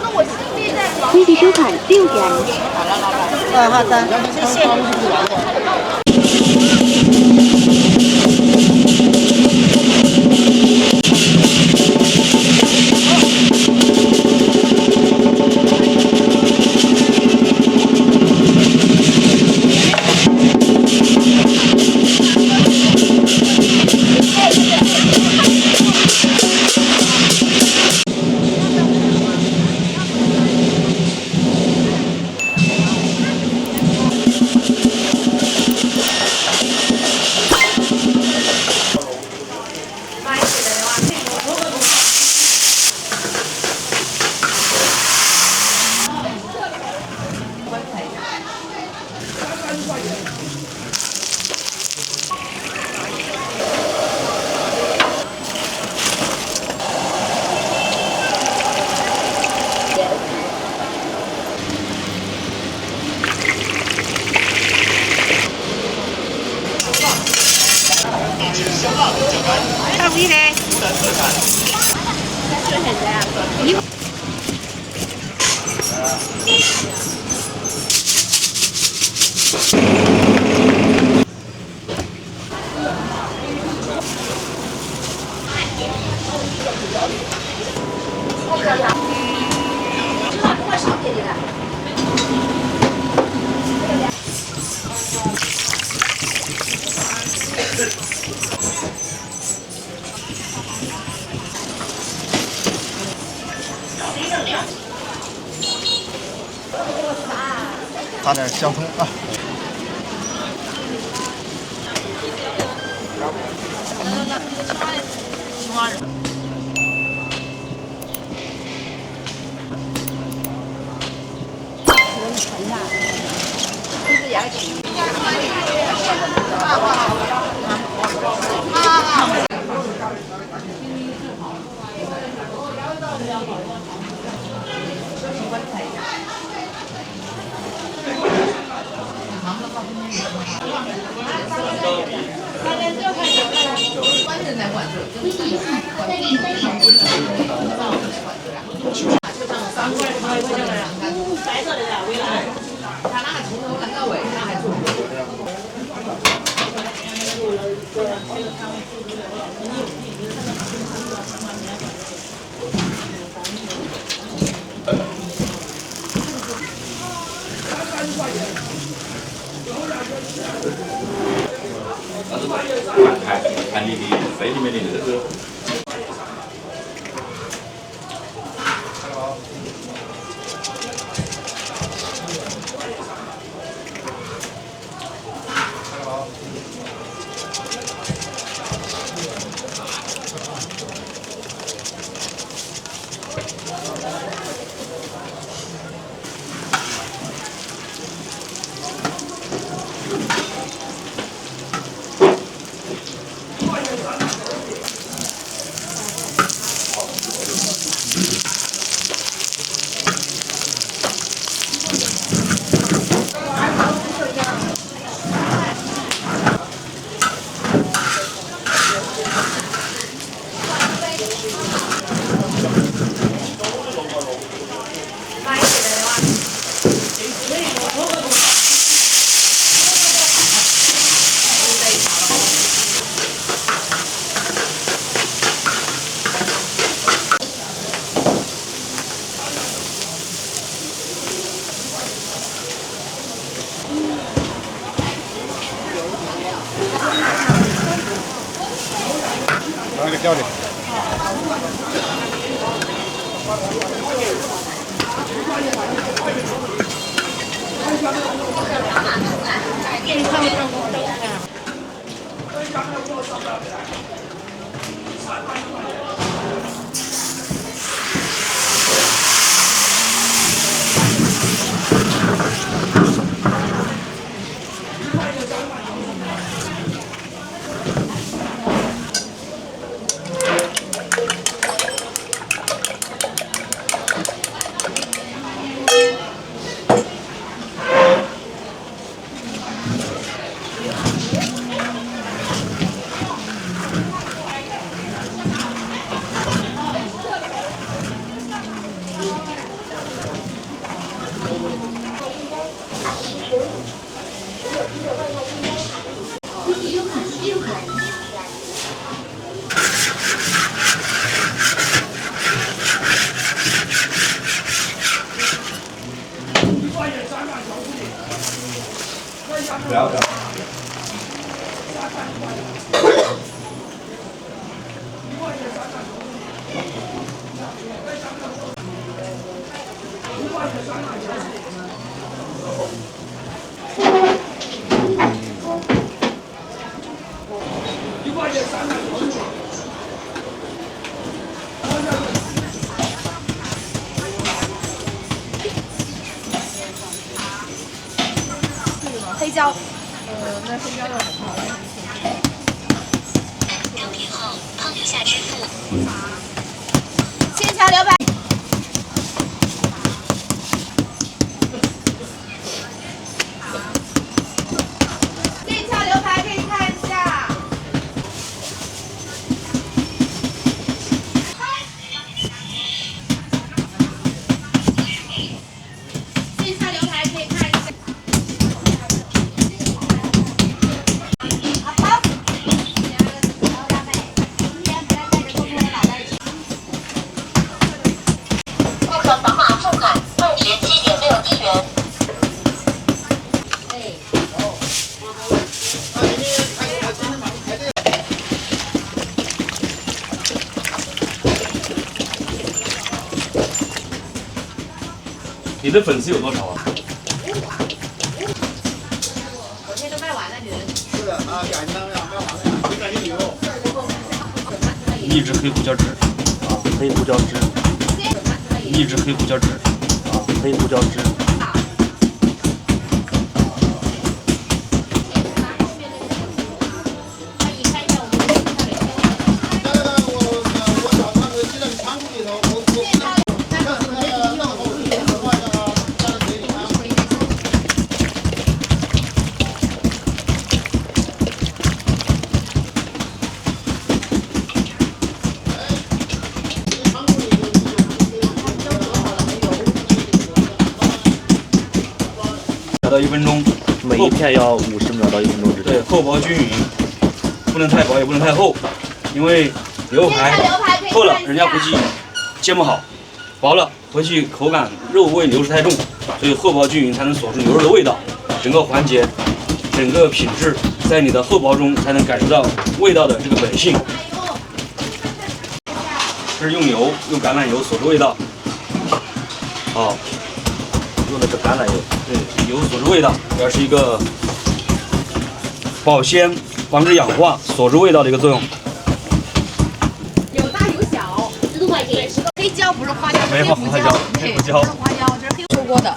那我新币在。规定收款6元。好的，谢谢。大鱼呢？差点香葱啊！看你的肺里面的这个。里交里。不要的。黑椒。两点后泡一下支付。线下600。线下牛排可以看一下。线下牛排可以看一下。顾客扫码付款27.61元。你的粉丝有多少啊？昨天都卖完了，你的。是的，啊，赶上了，卖完了，没赶紧留。秘制黑胡椒汁，黑胡椒汁，秘制黑胡椒汁，黑胡椒汁。到1分钟，每一片要50秒到1分钟之间。对，厚薄均匀，不能太薄也不能太厚，因为牛排厚了人家回去煎不好，薄了回去口感肉味流失太重，所以厚薄均匀才能锁住牛肉的味道，整个环节、整个品质在你的厚薄中才能感受到味道的这个本性。这是用橄榄油锁住味道，好。用的是橄榄油，对，油锁住味道，主要是一个保鲜、防止氧化、锁住味道的一个作用。有大有小，10多块钱。黑椒不是花椒，没有花椒，黑胡椒。不是花椒，这是黑出锅的。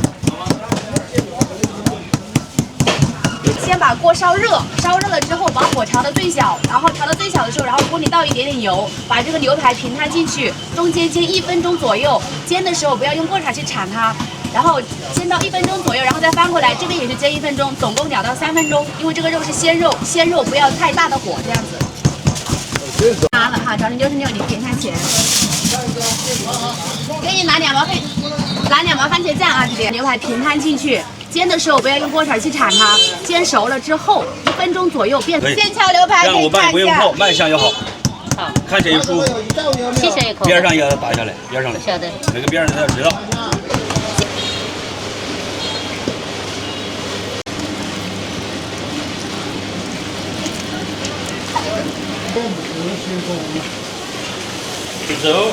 先把锅烧热，烧热了之后把火调到最小，然后调到最小的时候，然后锅里倒一点点油，把这个牛排平摊进去，中间煎1分钟左右。煎的时候不要用锅铲去铲它，然后煎到1分钟左右，然后再翻过来，这边也是煎1分钟，总共2到3分钟。因为这个肉是鲜肉，鲜肉不要太大的火，这样子。拿了哈，找你66，你点看钱。给你拿2包番茄酱啊，这边牛排平摊进去。煎的时候不要用锅铲去铲它，煎熟了之后1分钟左右变线条牛排。这样我帮你不用泡，卖相也好，好，看起来又舒服。谢谢一口。边上也要打下来，边上来。晓得。每个边上都要知道。走。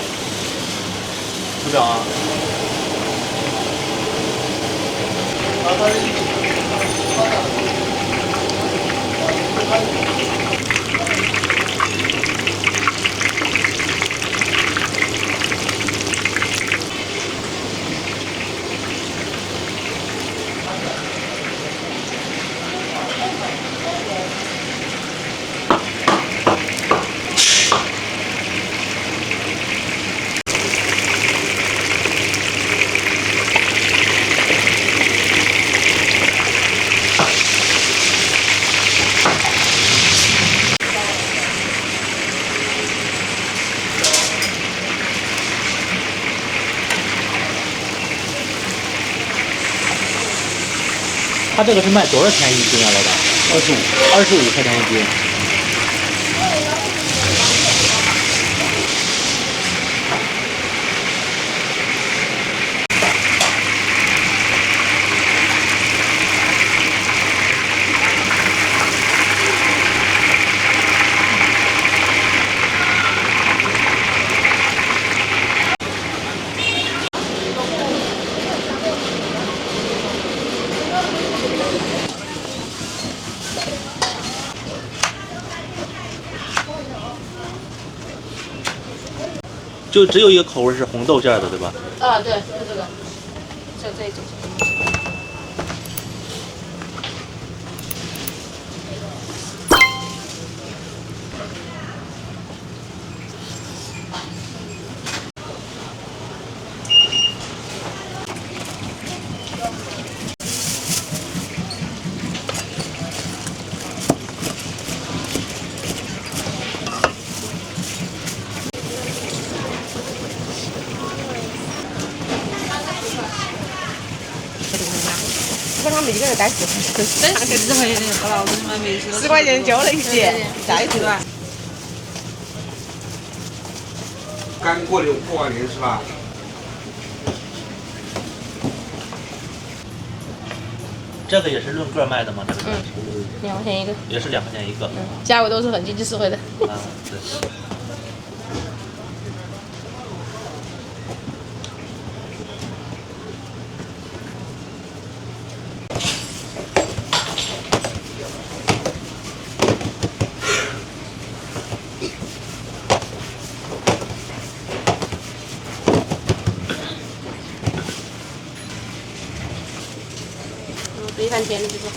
组长啊。他这个是卖多少钱一斤啊，老板？25块钱一斤。就只有一个口味是红豆馅的，对吧？啊，对，就这个，就这种。他们一个人带10块钱就好了，我们买没10块钱就能洗，再是吧？刚过完年是吧？这个也是论个卖的吗？这个2块钱一个。也是2块钱一个。价位都是很经济实惠的。啊，对。一盘甜的就是好，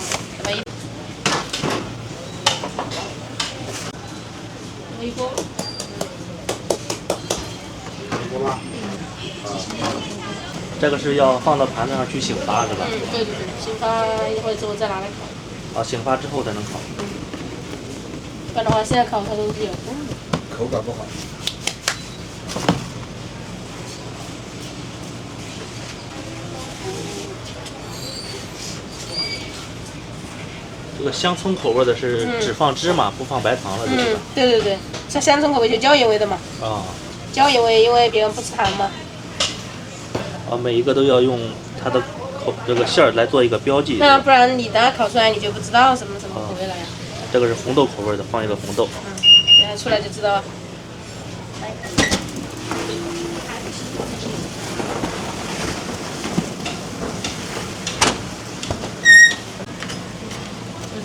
一锅。这个是要放到盘子上去醒发是吧？对，醒发一会儿之后再拿来烤。醒发之后才能烤。不然的话，现在烤它都是有风的。口感不好。这个香葱口味的是只放芝麻不放白糖了，对吧？对，像香葱口味就椒盐味的嘛。啊。椒盐味，因为别人不吃糖嘛。每一个都要用它的这个馅儿来做一个标记。那不然你等下烤出来你就不知道什么口味了呀。这个是红豆口味的，放一个红豆。等下出来就知道了。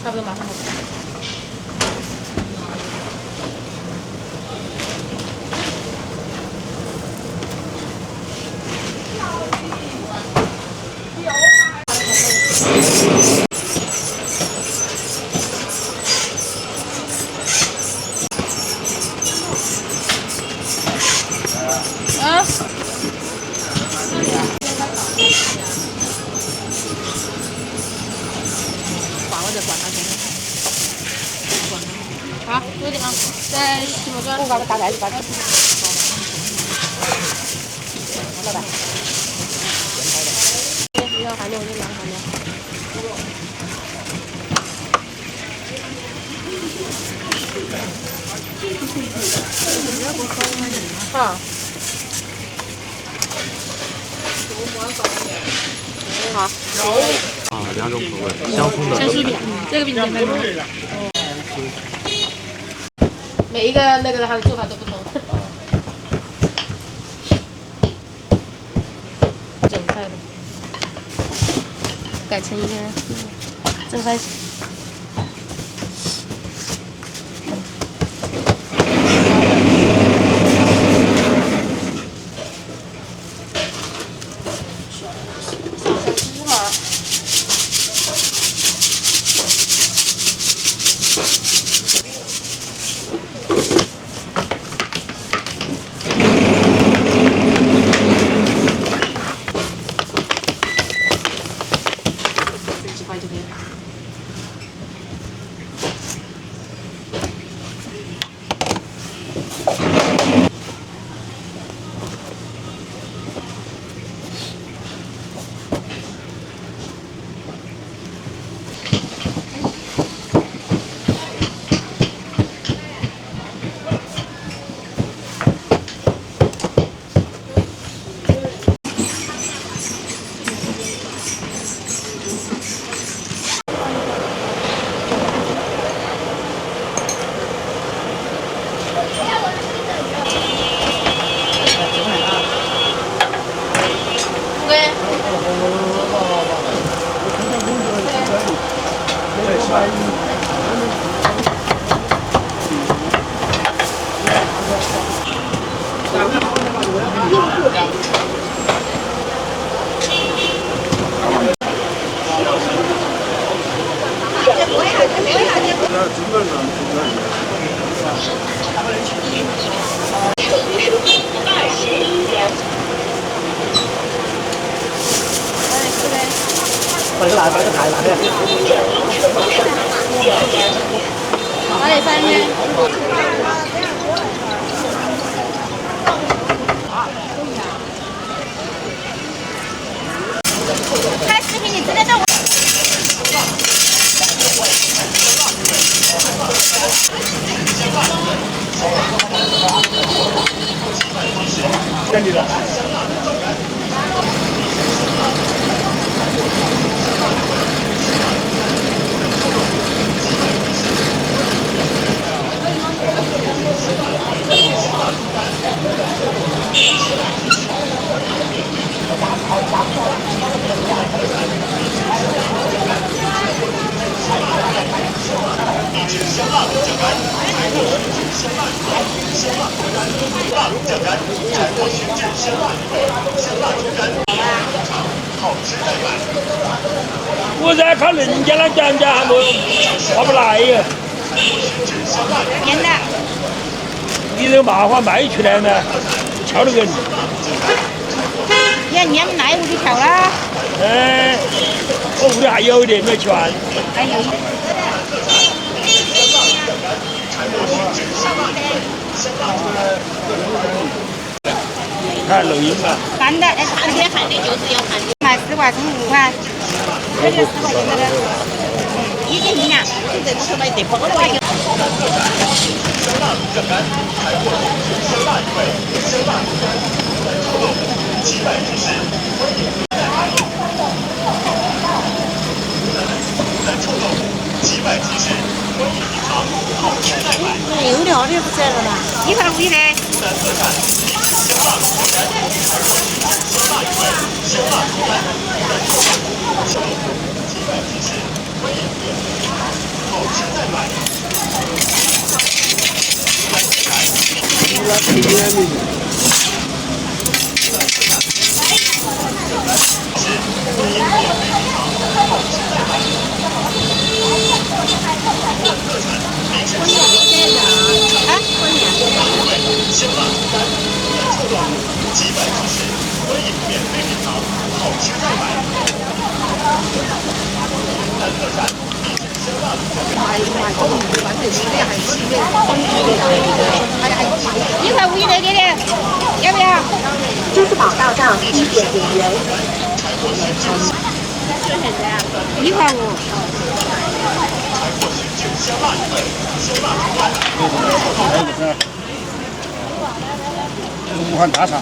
差不多马上好。好，有点啊，再洗毛砖。我把它打开，打开。老板。你要含料，我就拿含料。好。好。啊，2种口味，香葱的。香酥饼，这个饼简单吗？每一个那个它的做法都不同。改成一个正方形。哪里翻呢？拍视频你直接在我。这里的。我在看人家那讲价还没划不来呀。真的。你这个麻花卖出来呢，敲那个。你们来我就敲啦。我屋里还有的，没全。还有。看录音吧。干的，这边看的就是要看的。卖10块，充5块，这就10块钱的了。一斤斤呀，这不是卖得包的呀。有料的不是了啦，1块5一的。1块5一的，给你，要不要？支付宝到账1.0元。1块5。武汉大肠。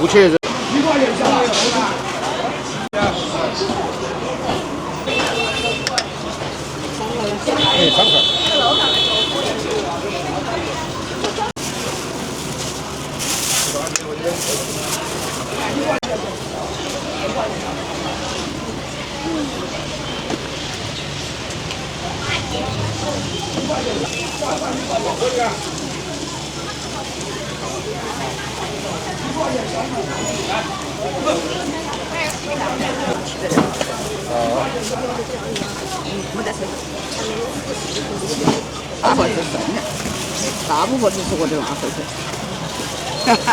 不确认。哎，3块。大部分是剩的，大部分都是我的浪费钱。哈哈。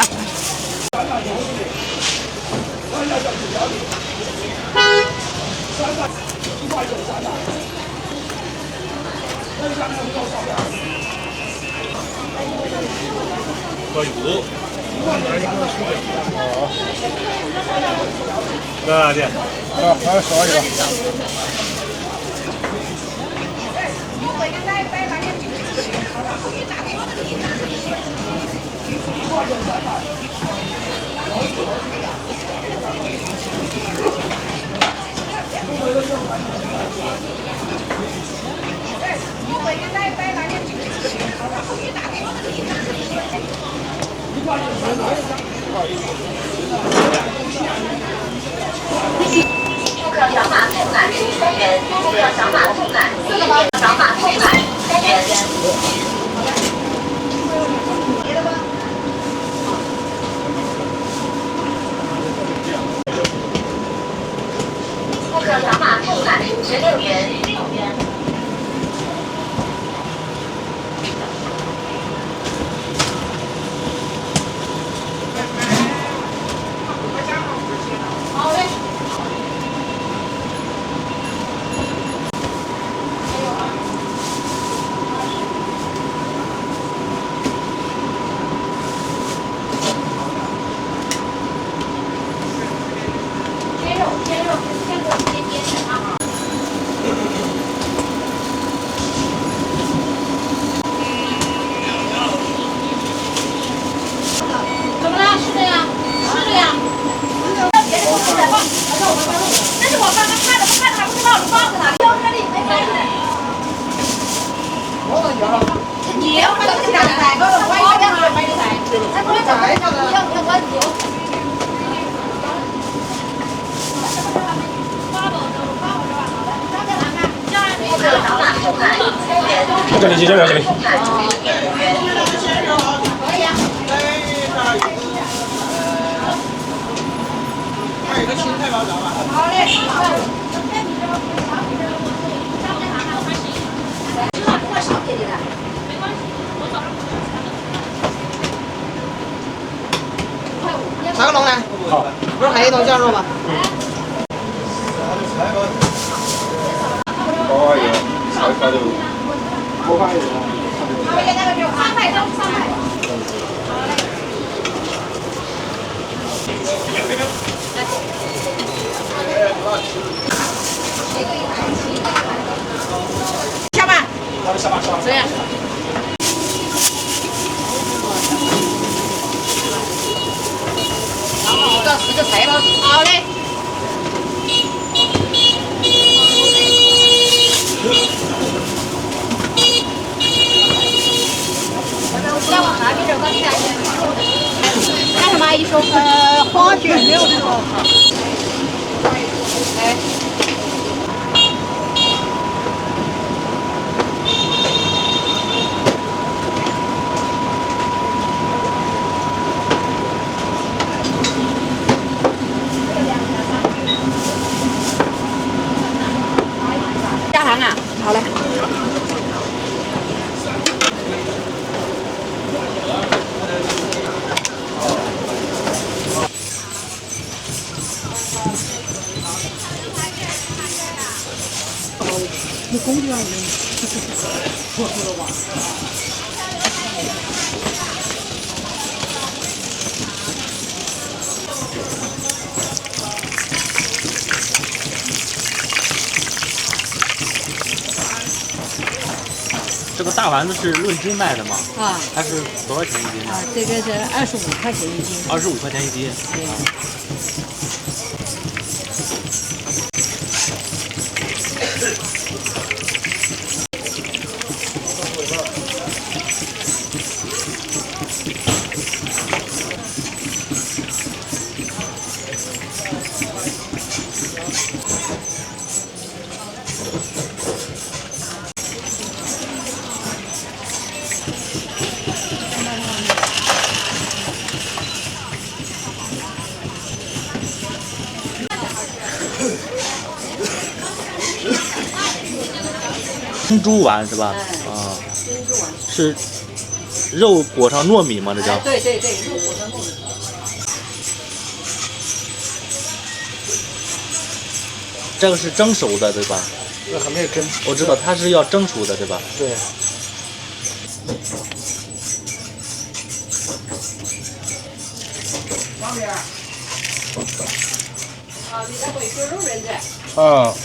可以不？那姐，好，少一个。顾客扫码付款3元，顾客扫码付款4元，扫码付款3元。顾客扫码付款16元。怎么了？是的呀，是的呀。别人都在放，但是我刚刚看了，看他不知道你放在哪里，丢这里没关系的。你要不是现在，我要两个买的菜，他不会怎么样？我丢。这里几千块钱？好嘞。哪个龙呢？好。不是还有一种酱肉吗？高油，烧油，锅巴油。3块，都是3块。下吧。这样。10个菜包。好嘞。要往哪边走？刚才干什么？一说花卷6个。哎。加糖啊？好嘞。你工具啊？这个大丸子是论斤卖的吗？啊，它是多少钱一斤呢？这个是25块钱一斤。25块钱一斤。对。珍珠丸是吧？啊，是肉裹上糯米吗？这叫？对对对，肉裹上糯米。这个是蒸熟的对吧？这还没有蒸。我知道它是要蒸熟的对吧？对。旁边。啊，你这会修肉人的。啊。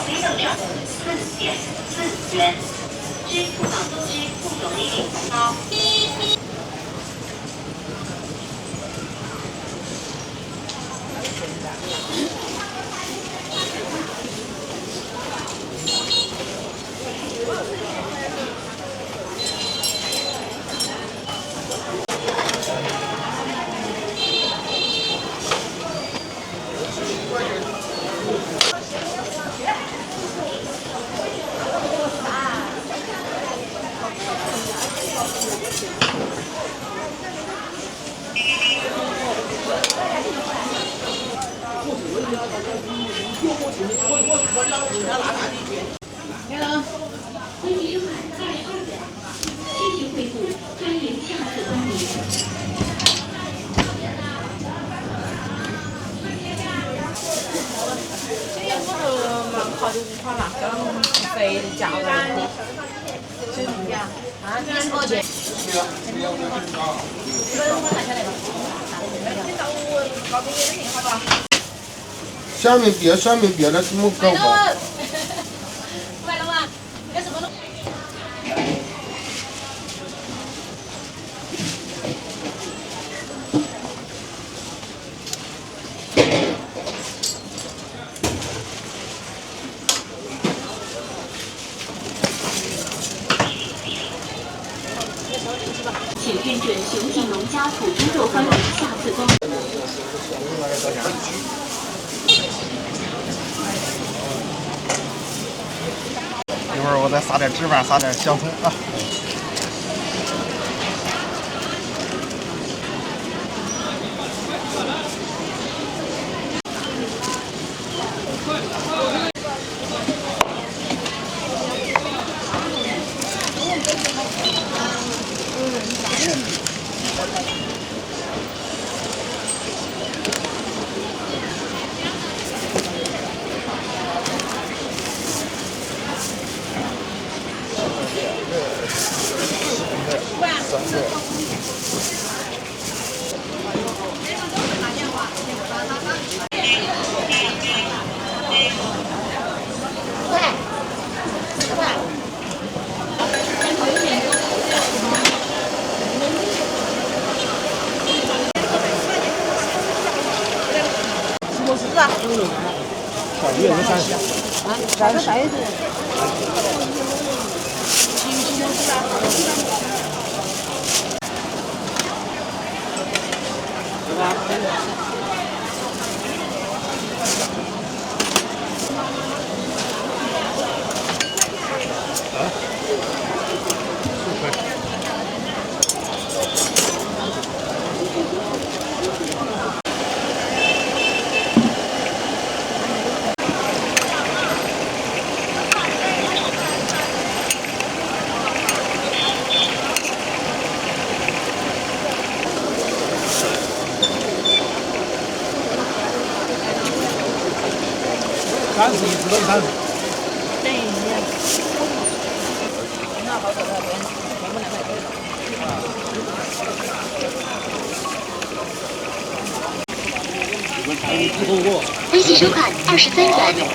杯等量4.4元，支付宝多支付有礼品红包。肥的夹的，就这样。啊，这是多少钱？下面别的怎么搞法？买了吗？有什么东？请认准熊景农家土猪肉番禺下次光临。一会儿我再撒点芝麻，撒点香葱啊。小鱼也是30。啊，啥个啥意思？4块。微信收款23元。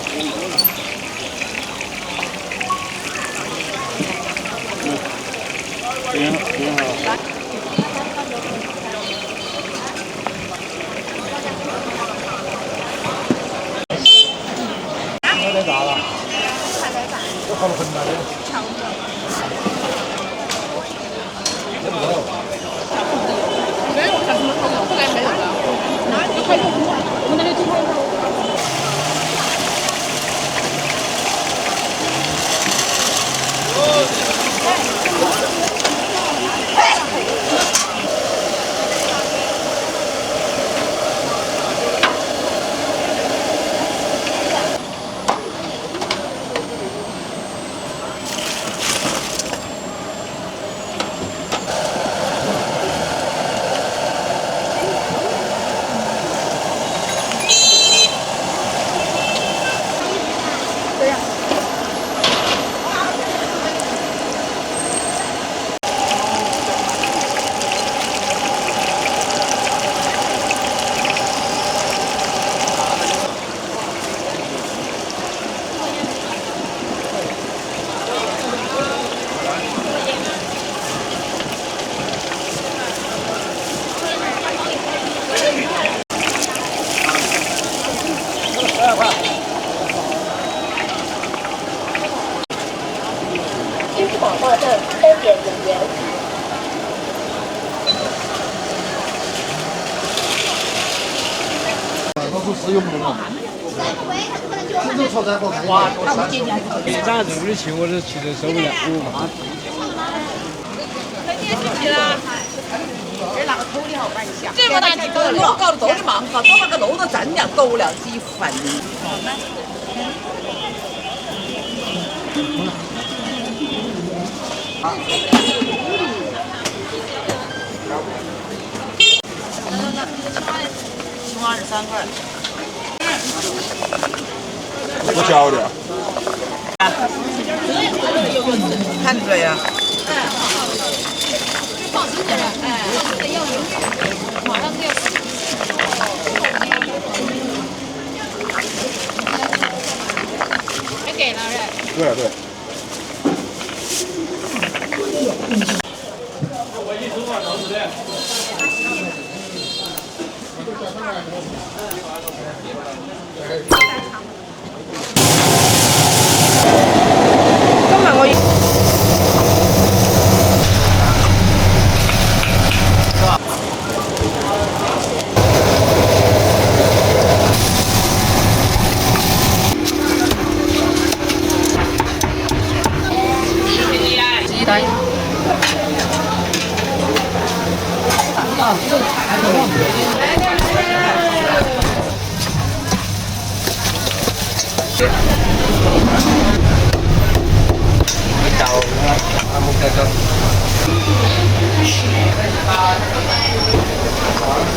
挺好。太大了，我烤了很大的。没有，小什么烤肉？后来没有了。就开肉，我们那里就开肉。支付宝获赠3.5元。都是食用的嘛。这炒菜好看。哇，这样子的钱我都其实受不了。这么大几个肉搞得多的忙哈，多那个肉的分量够了几份。青蛙是3块。我教的。看出来呀。放心点，马上就要。还给了是？对对。今晚我。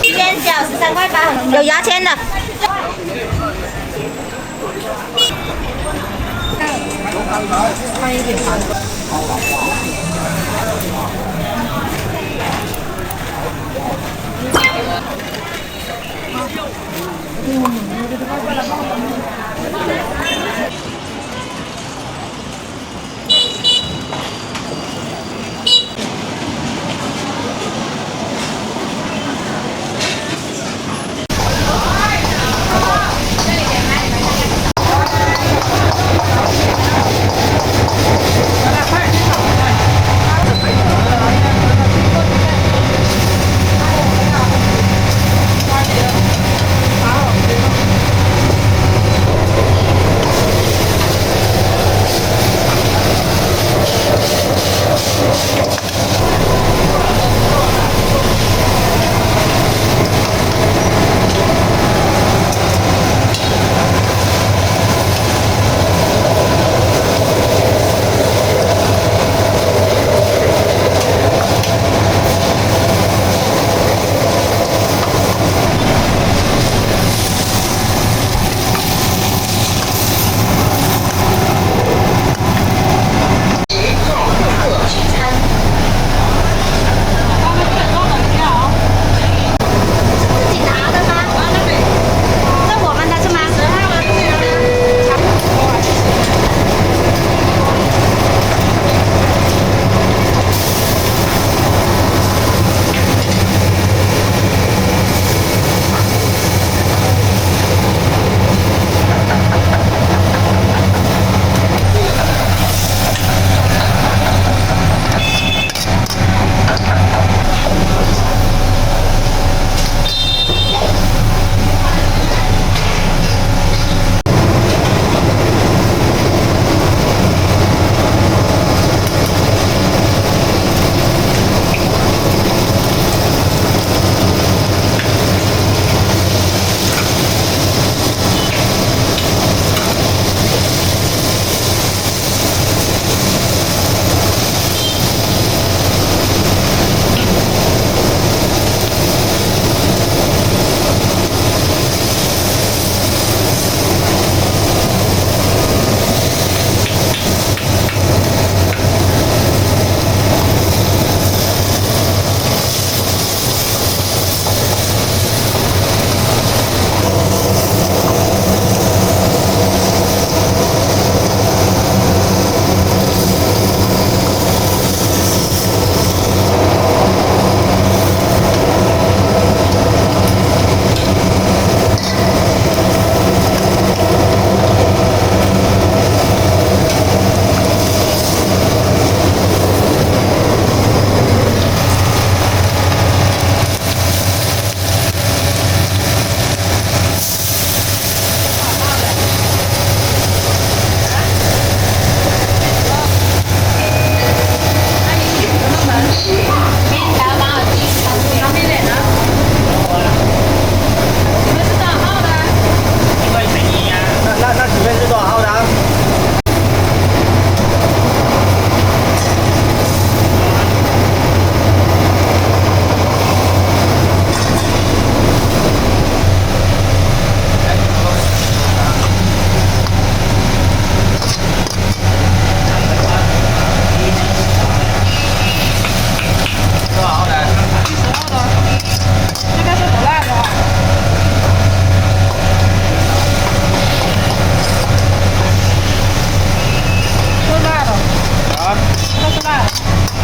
一边小13块8，有牙签的。放一点糖。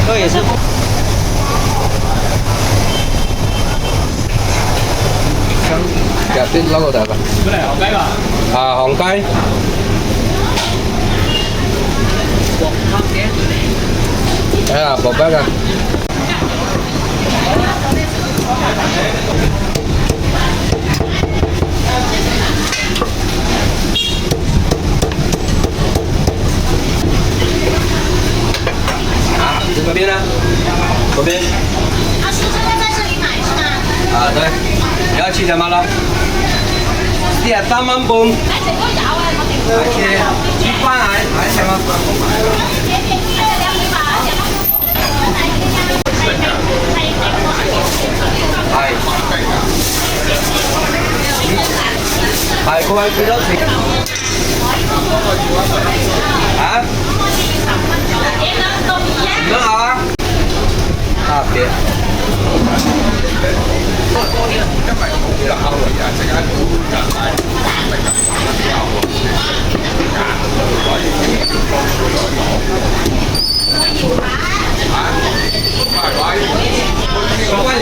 这也是。Dạ, biết logo đẹp à? Cái này hòn cái à? À, hòn cái. Đây là bột bát à. Bên边呢？左边。啊，叔叔在这里买是吗？啊，对。你要吃什么了？啲係3蚊半。而且煮翻係什麼？係各位幾多錢？啊？唔好啊！啊別。關了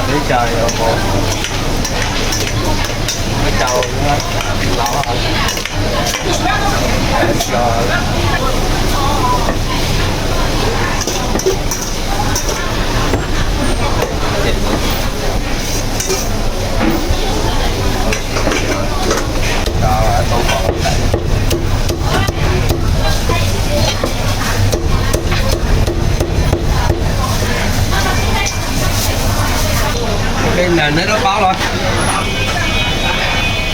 你就有冇？佢就咁樣扭cái nền nó báo rồi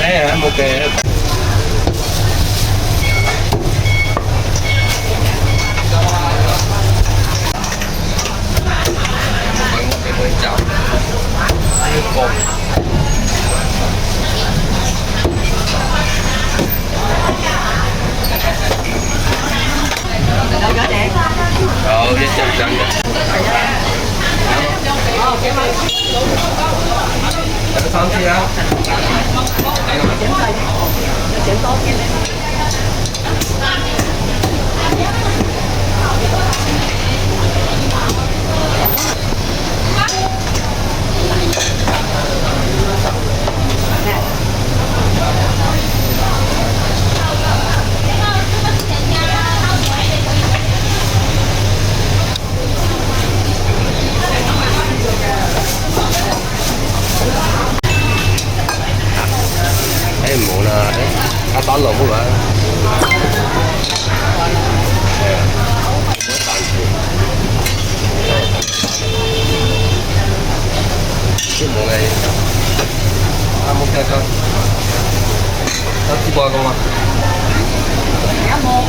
đấy là một cái mới chảo cột rồi đi chậm chậm cái con gì á? Món là cá tón lộn không ạ? Cái món này một cái con nó chỉ bò không ạ? Không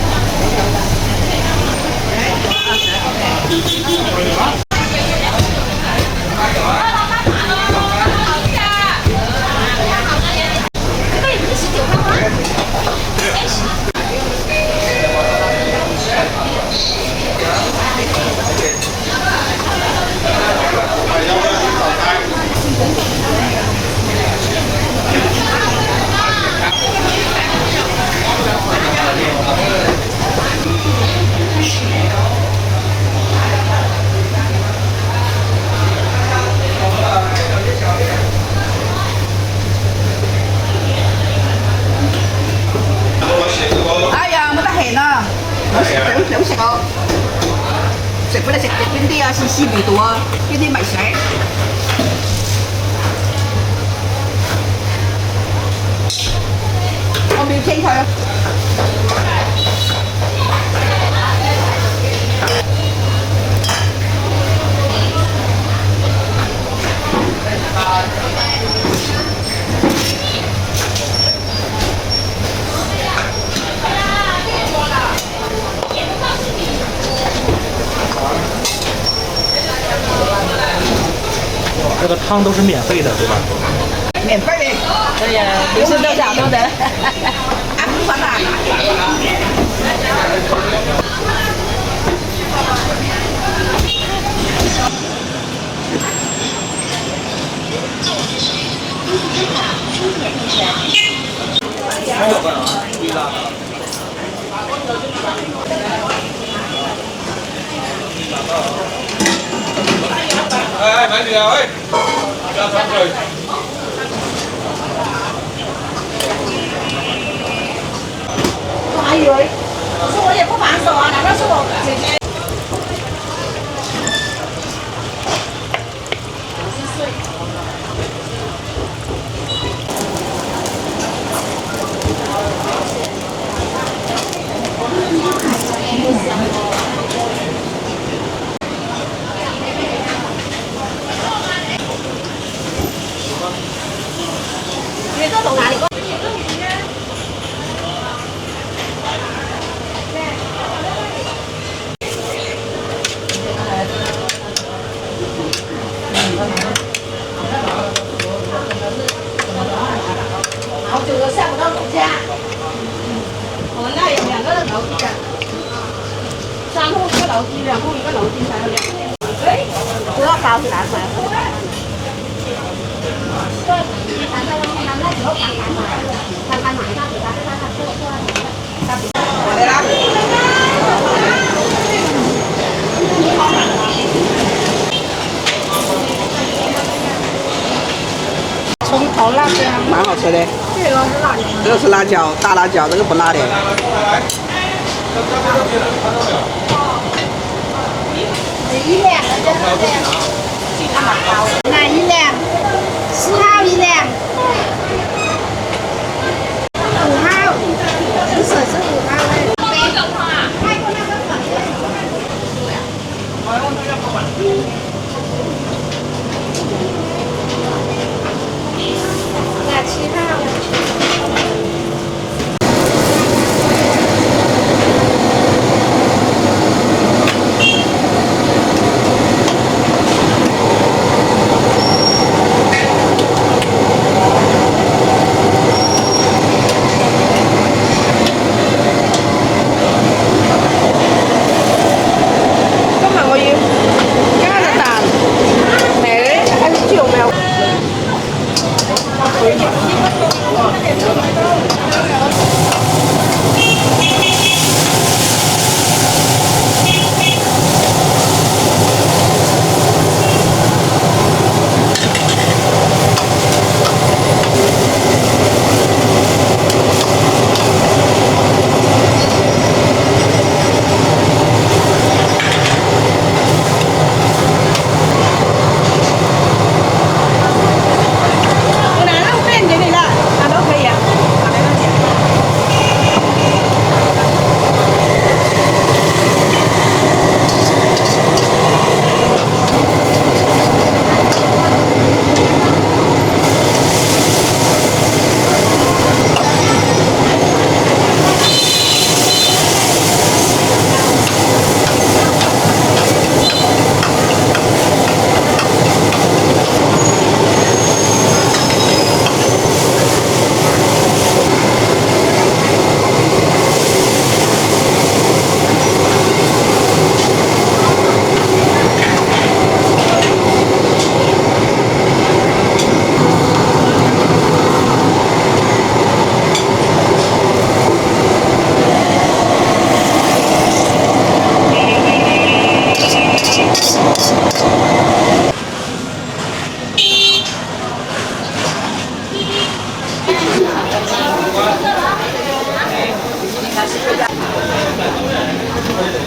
食啊！食嗰啲食邊啲啊？試試味道啊？邊啲咪食？我咪要傾佢。汤都是免费的，对吧？免费的。对呀，不是都找到的。啊，不管哪。哎，买料哎，加上去。我还以为，我说我也不防守啊，难道是我姐姐？你这从哪里过？好久都下不到楼下。我们那有2个楼梯的，3户1个楼梯，2户1个楼梯，才有2户。哎，知道高是哪块？来啦！葱头辣椒，蛮好吃的。这个是辣椒，大辣椒，这个不辣的。1两的就这样，哪1两？4号1两，5号，你说是5号嘞？泰国那个那7号。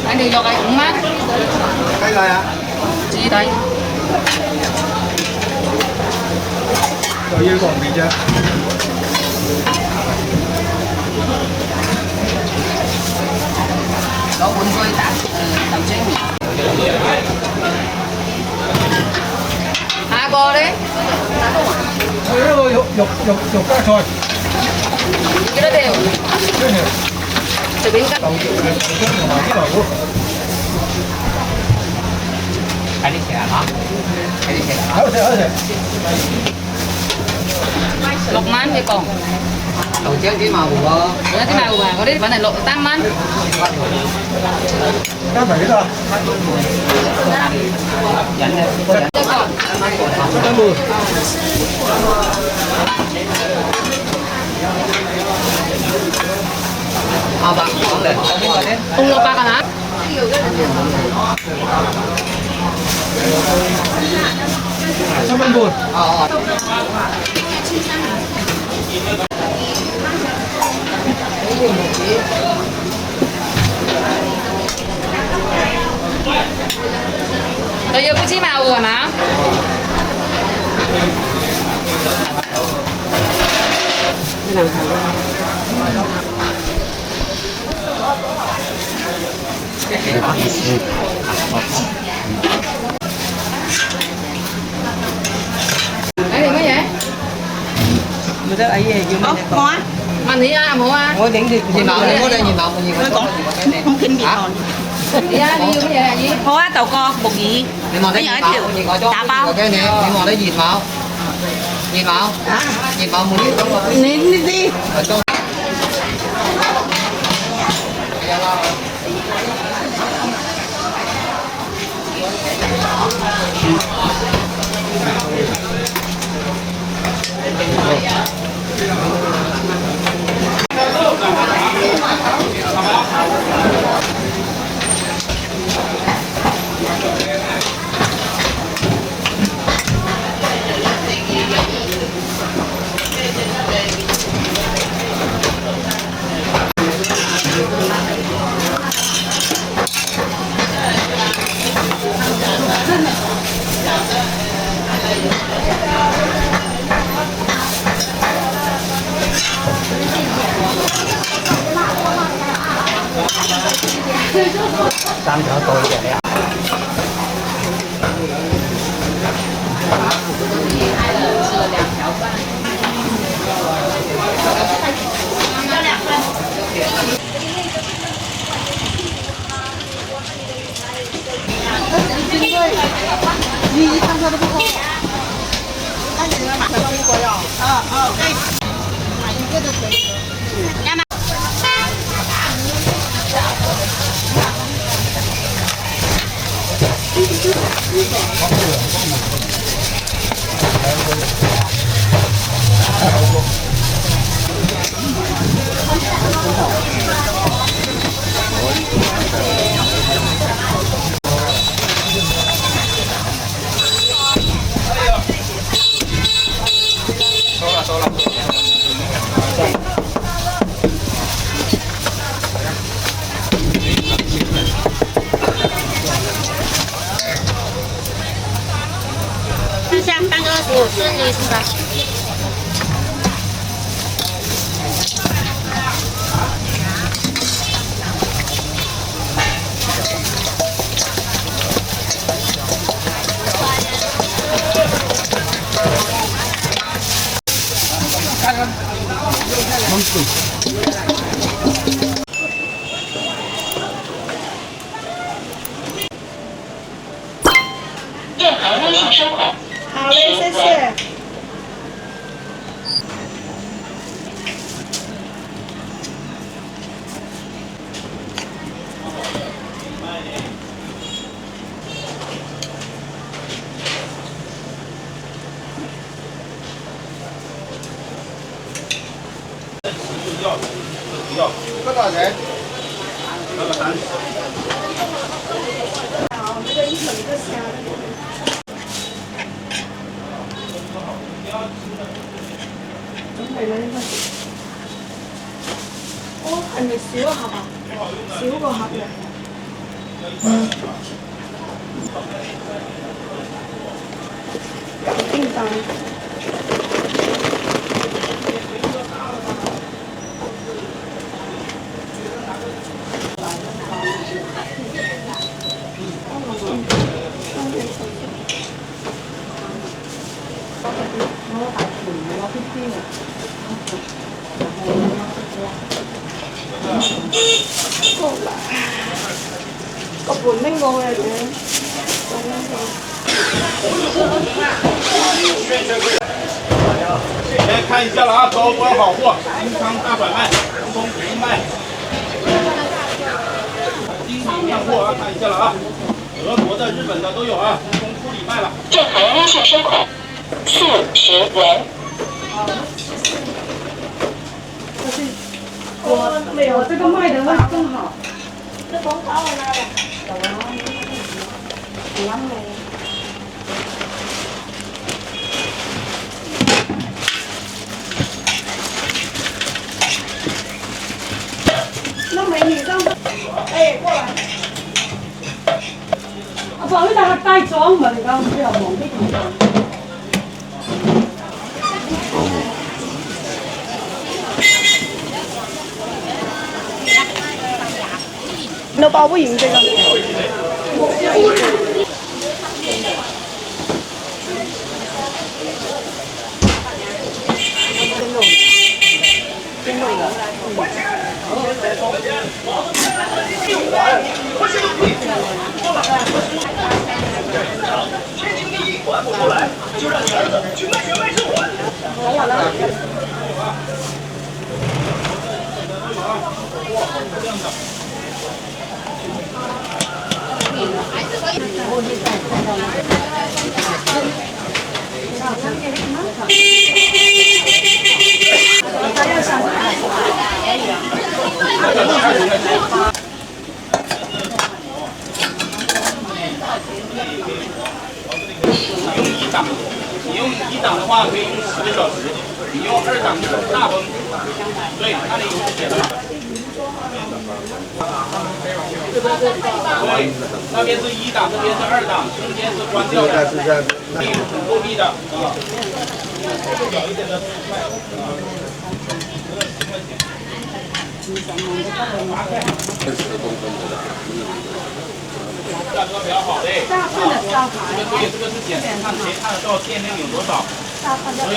Anh điều cái cũng mát. Cái gì à? Gì đấy? Rồi yêu còn gì chưa? Có bún quay tạm chế mì. Hai bò đấy. Dục các thôi. Cái đó đều. Từ bên cạnh. 睇啲錢啊！睇啲錢。好食好食。6蚊一個。豆漿芝麻糊喎。嗰啲芝麻糊啊，嗰啲粉係3蚊。加埋呢個。人咧，一個。500講嚟，講邊個先？共600啊嚇。3蚊半。哦。你要杯芝麻糊係嘛？你哋乜嘢？唔得，阿姨要咩？我啊。問你啊，冇啊？我整住熱鬧，我哋熱鬧滿意我講。我傾熱鬧。你啊，你要乜嘢啊？姨？好啊，豆角、木耳，你望得熱鬧，我打包。我驚你望得熱鬧，熱鬧，熱鬧滿意。你呢啲？3條多一點呀。你看他都不好。那你们马上苹果要？对。买一个就可以了。要吗？收了。吃香半个5是你是吧？任何微信收款。好嘞，谢谢。多少人？好，这个一整个虾。我係咪少一盒啊？少個盒嘅。叮當。個盤拎過去嘅。来看一下了啊，高端好货，金仓大甩卖，普通平卖，精品面货啊，看一下了啊，俄国的、日本的都有啊，普通处理卖了。正行微信收款40元。我这个卖的会更好。这广告在哪里？那美女上，哎，过来。阿爸，你睇帶裝咪嚟㗎，唔知又忙啲嘢。no bao bố gì vậy?你用一档的话可以用10个小时，你用2档就是大崩。对，那里有写的。对，那边是1档，这边是2档，中间是关掉的，可以很够力的啊。小一点的价格比较好嘞，这个是显示看谁看得到电量有多少，所以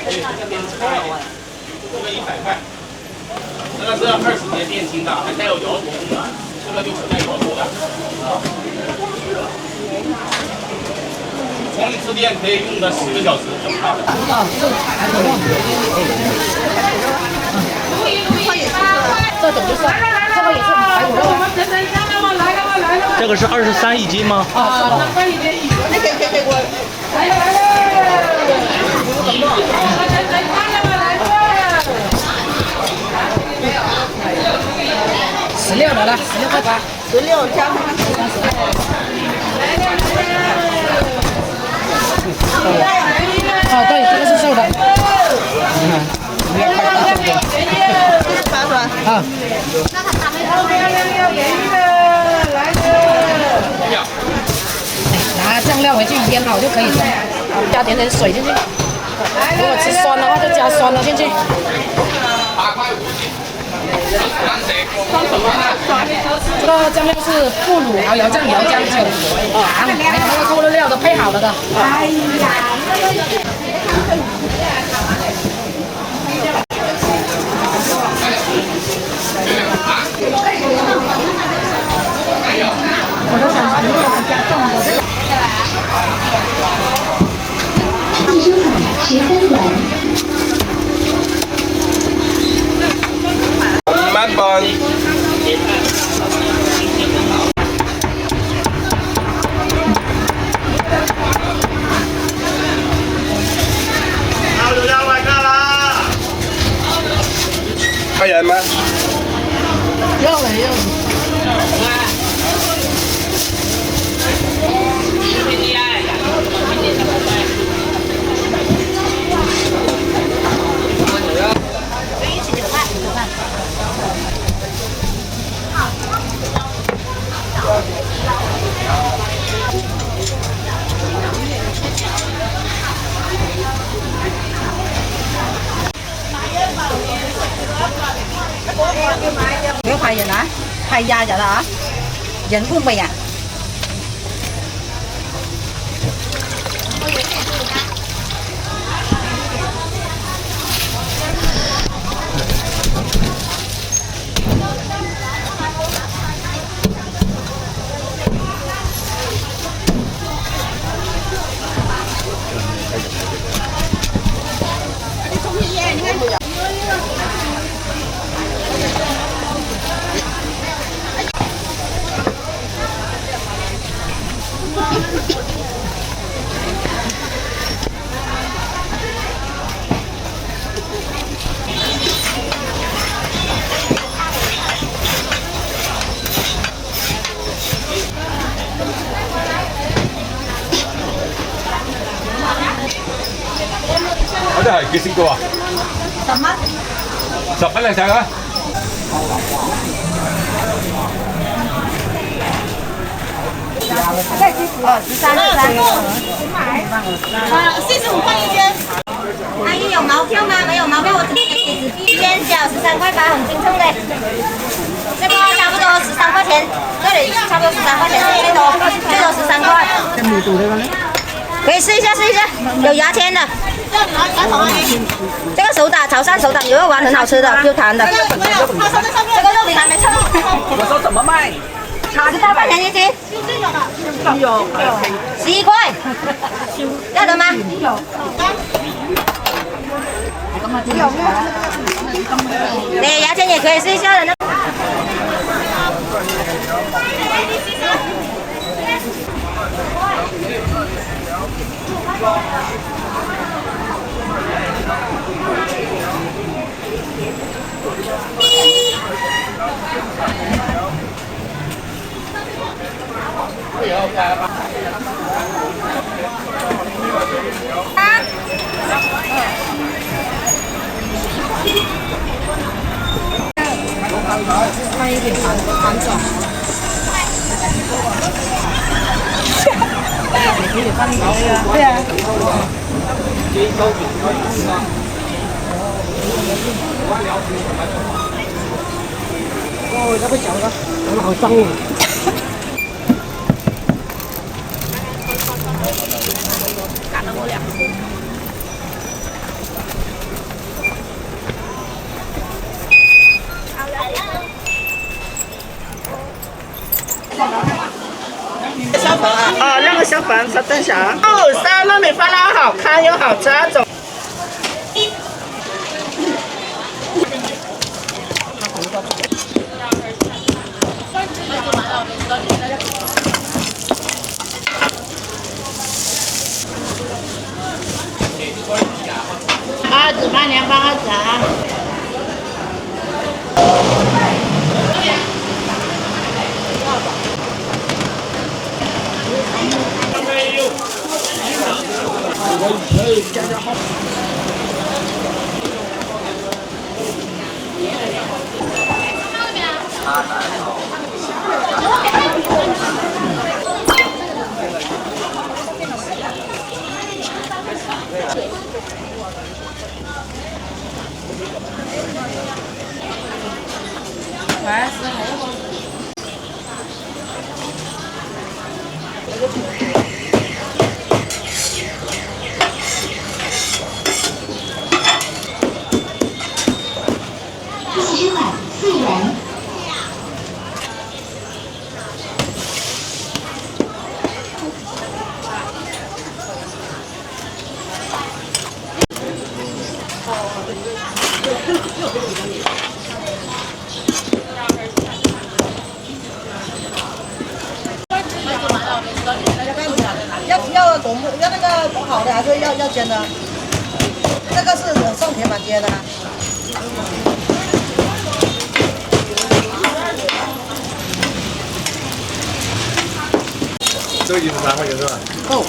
这个电池快一点，这个100块，这个是20节电芯的，还带有摇头功能，这个就不带摇头的。充一次电可以用的10个小时，这么大的。这种就是这个也是排骨肉。这个是23一斤吗？啊，那给我。来了。16的了，16块8。16加上哦，对，这个是瘦的。8转。啊。拿酱料回去腌好就可以了，加点水进去。如果吃酸的话，就加酸的进去。8块5斤。这个酱料是腐乳蚝油酱、油酱酒、糖，还有那个扣肉料都配好了的。哎呀，我都想吃肉加重的。计收款13元。慢搬。开人吗？要了要了。Nếu phải vậy đó, thay da vậy đó, dính không bị à? 都係幾錢個啊？10蚊。10蚊嚟食啊！45块一间。阿姨有毛票吗？没有毛票，我只给纸币一间，小13块8，很精称的。这个差不多13块钱，这里差不多13块钱，最多13块。可以试一下，有牙签的。这个手打潮汕手打牛肉丸很好吃的，Q弹的。这个肉饼还没称。我说怎么卖？18块钱一斤。有11块。要的吗？对，牙签也可以试一下的。看一点盘子。你可以放进去啊。对啊。哦，这个小的，好脏啊！赶了我2次。小粉啊，那个小粉，稍等一下啊。3糯米饭啦，好看又好吃啊，总。2子半年放2子啊。40款4元。要那个煮好的还是要煎的？这个是送铁板煎的。这个23块钱是吧？够。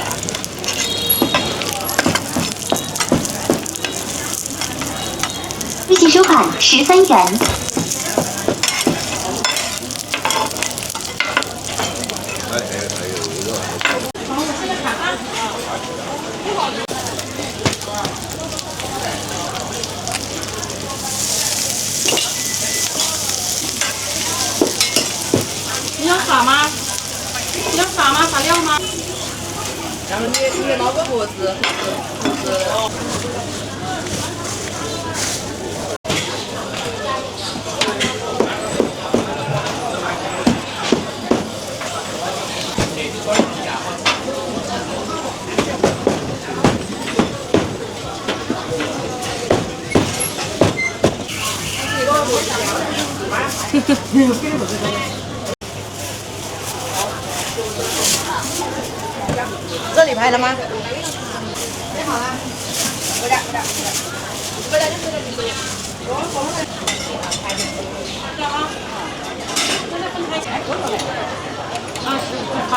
立即收款13元。你要撒吗？你要撒吗？撒料吗？然后你捞个盒子，这里拍了吗？拍好了，回来，回来就这个地方。现在分开起来多少嘞？15块8。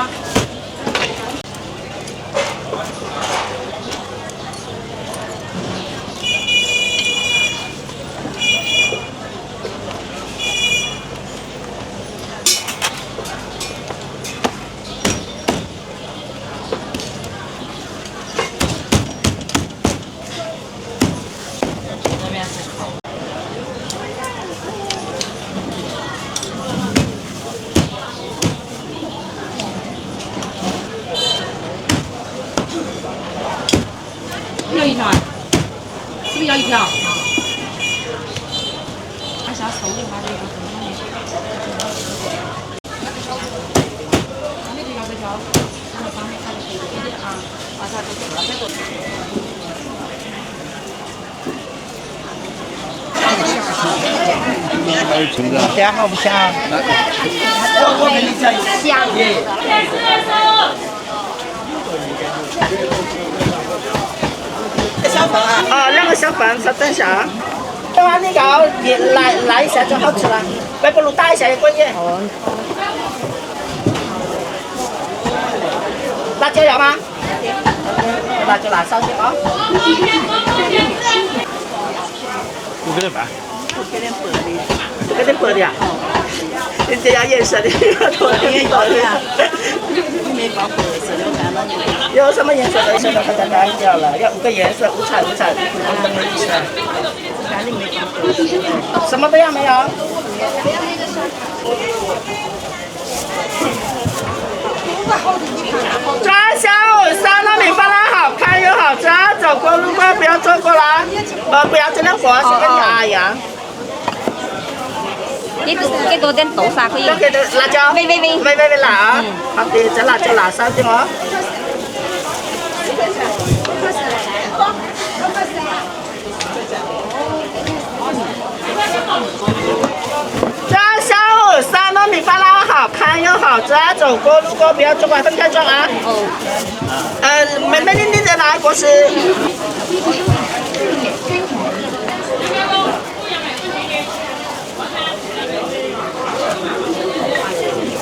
要一条啊？是不是要一条？而且要手里拿着一个很重的。那就要这条，然后上面它的皮啊，把它都做了，再做。还是裙子啊？香好不香？我跟你讲，香。小粉啊！啊，2个小粉，稍等一下啊。等会你要辣一下就好吃了，微波炉打一下也可以。辣椒要吗？辣椒辣少些啊。不给点白。不给点白的呀？人家要颜色的，也要的呀。没包白色的，我看到你。有什么颜色的？现在大家干掉了，要5个颜色，五彩，红灯的意思。干的没包什么都要没有？抓小3糯米饭啦，好看又好吃，走过路过不要错过啦。不要这两个，是跟大一样。给多点豆沙可以。都给辣椒。微辣啊！好的，这辣椒辣少点哦。抓小3糯米饭啦，好看又好吃，走过路过不要错过，分开装啊。妹妹你在哪个是？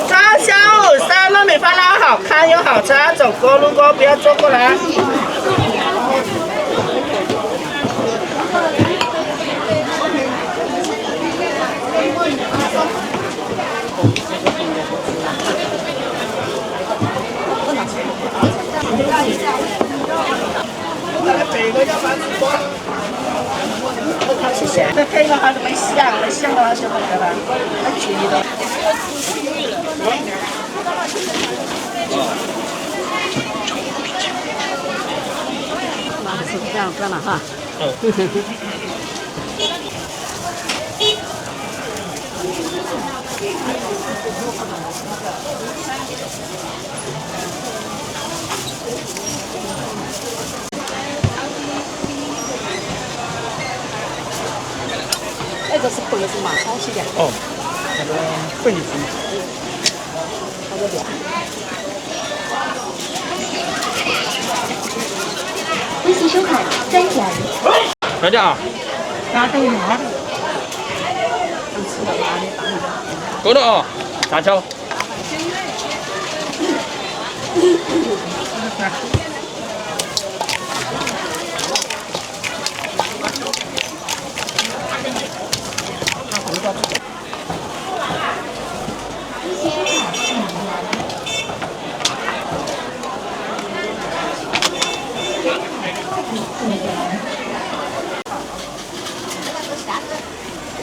抓小3糯米饭啦，好看又好吃，走过路过不要错过啦。谢谢。这配合还是没香，没香的话就不得了，很注意的。是这样干了哈。那个是白是嘛？好吃点。哦，那个粉的是吗？好多点。微信收款3元。快点啊！够了啊！下桥。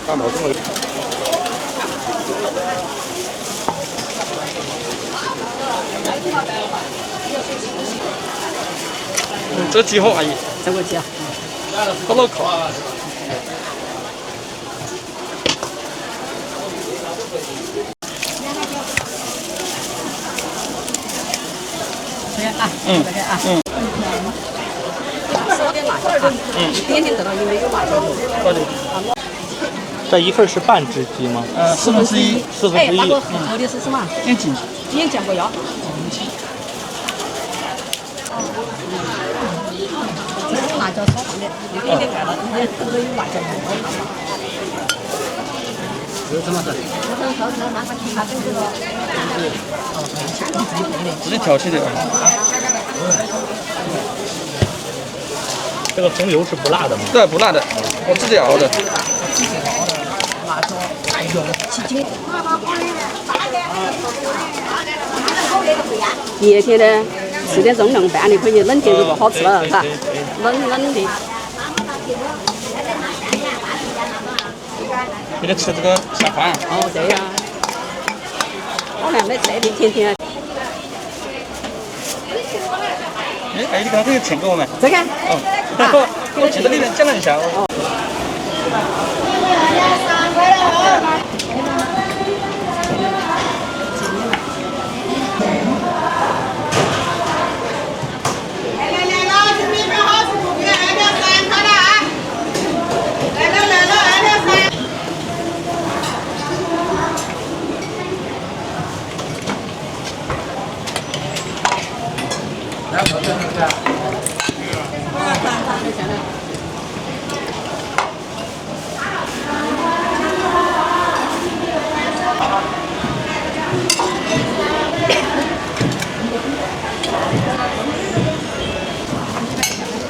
干嘛这么？这几号阿姨？这个几啊？好老烤。点点得到，因为有辣椒头。这一份是半只鸡吗1/4。 1/4。哎，那个厚的是什么？眼镜。眼镜不要。这是辣椒炒饭的，有点点干了，这个有辣椒头。有什么事？自己挑起的。这个红油是不辣的吗？对，不辣的，我自己熬的。辣椒、油、鸡精。热天的吃点热凉饭的可以，冷天就不好吃了，是吧？冷的。给你吃这个下饭。哦，对呀。我俩没菜的，天天。哎，你看这个钱给我们。这个。哦，给我钱的力量降了一下。哦。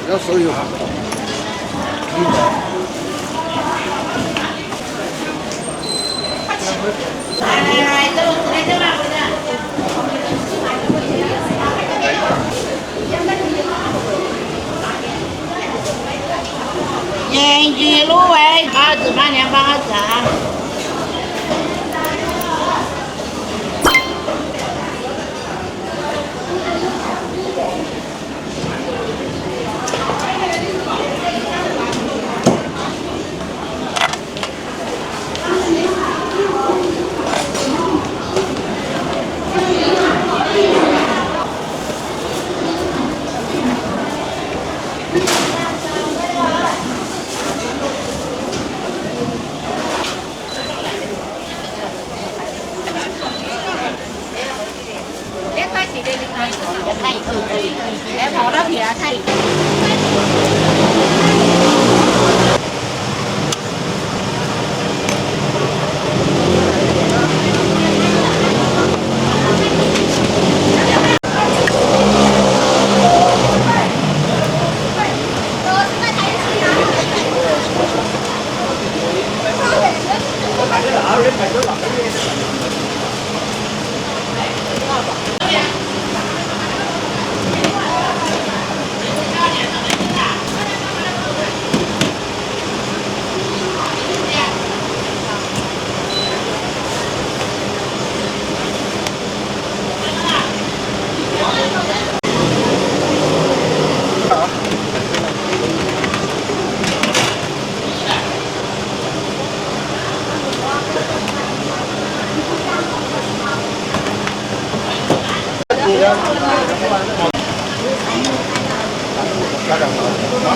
要手有。盐焗卤味，2字8两8字啊。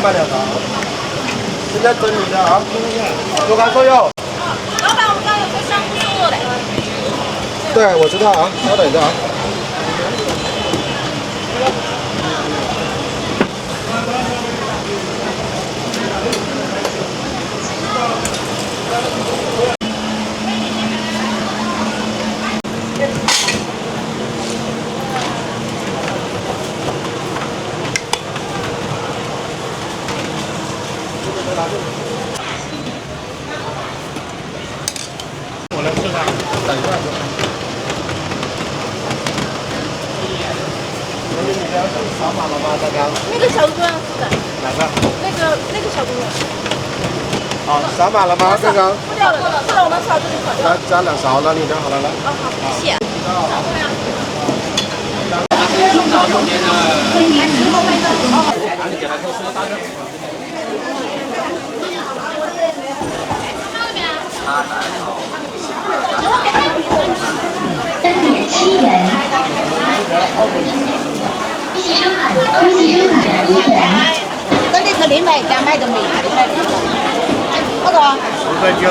300两的，现在整理的啊，多看所有。老板，我们刚有个香菇肉的。对，我知道啊，稍等一下啊。我来试看，等一下。扫码了吗？刚刚？那个小哥要吃的。哪个？那个小哥。好，扫码了吗？刚刚？不掉了，不了，我们扫这里扫掉。加2勺，那你拿好了来。啊好，谢谢。3.7元。吸收卡5元。真的是200加买的没？多少5.9。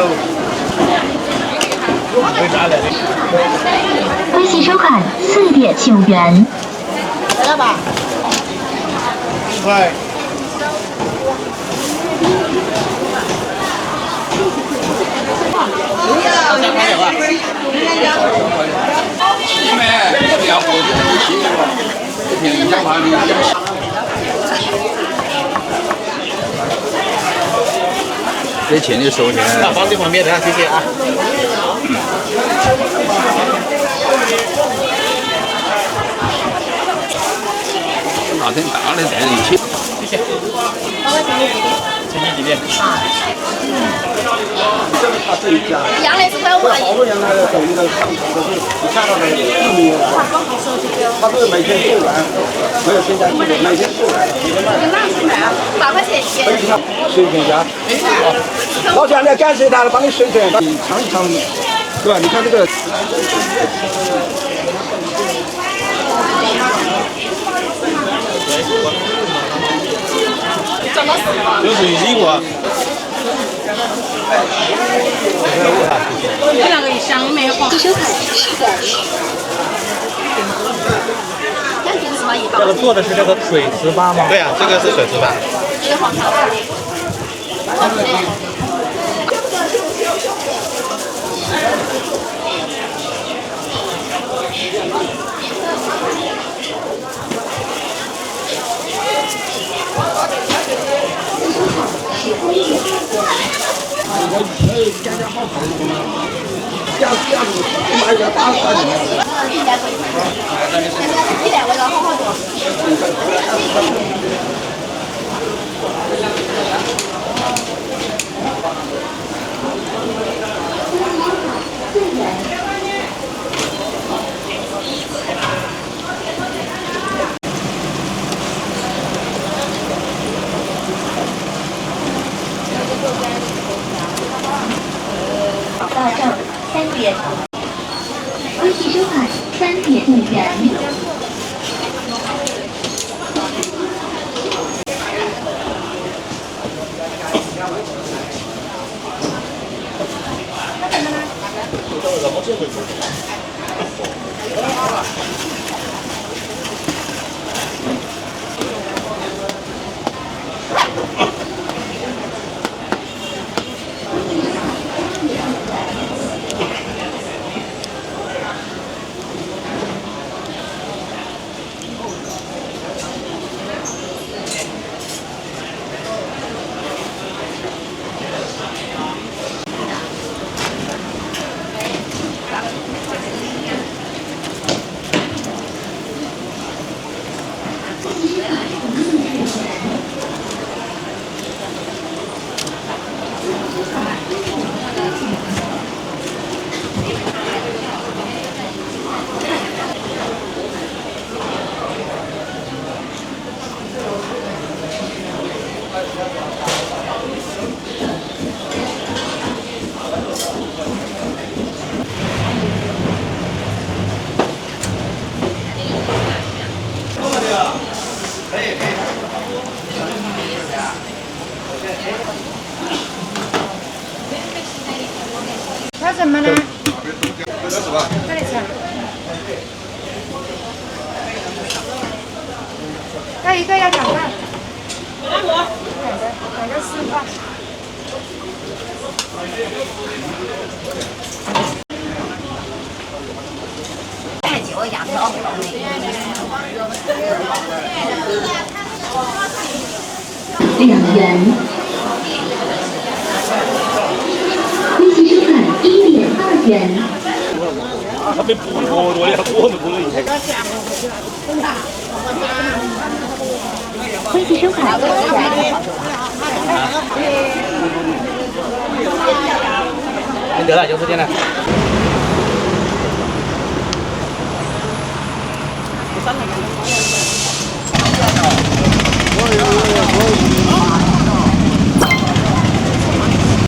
微信收看4.9元。知道吧4块。给钱就收钱。放这旁边的，谢谢啊。拿点大的带进去。谢谢。8块钱。前几遍。他这一家，杨磊是快我好多人来抖音的上头都是你看到的1米了，他是每天送来，没有添加剂的，每天送来。8块钱一件。水全家，老乡，你要感谢他了，帮你水全，你尝一尝，对吧？你看这个。怎么死了？有属于英国。这两个也香，没有黄。这个做的是这个水糍粑吗？对啊，这个是水糍粑。到账3元，微信收款3.5元。要什么呢？这里吃。要一个要2个。两个4块。太久牙齿哦。2元。微信收款1.2元。他们补多多的，我们不能一开。微信收款2元。你得了，有时间了。我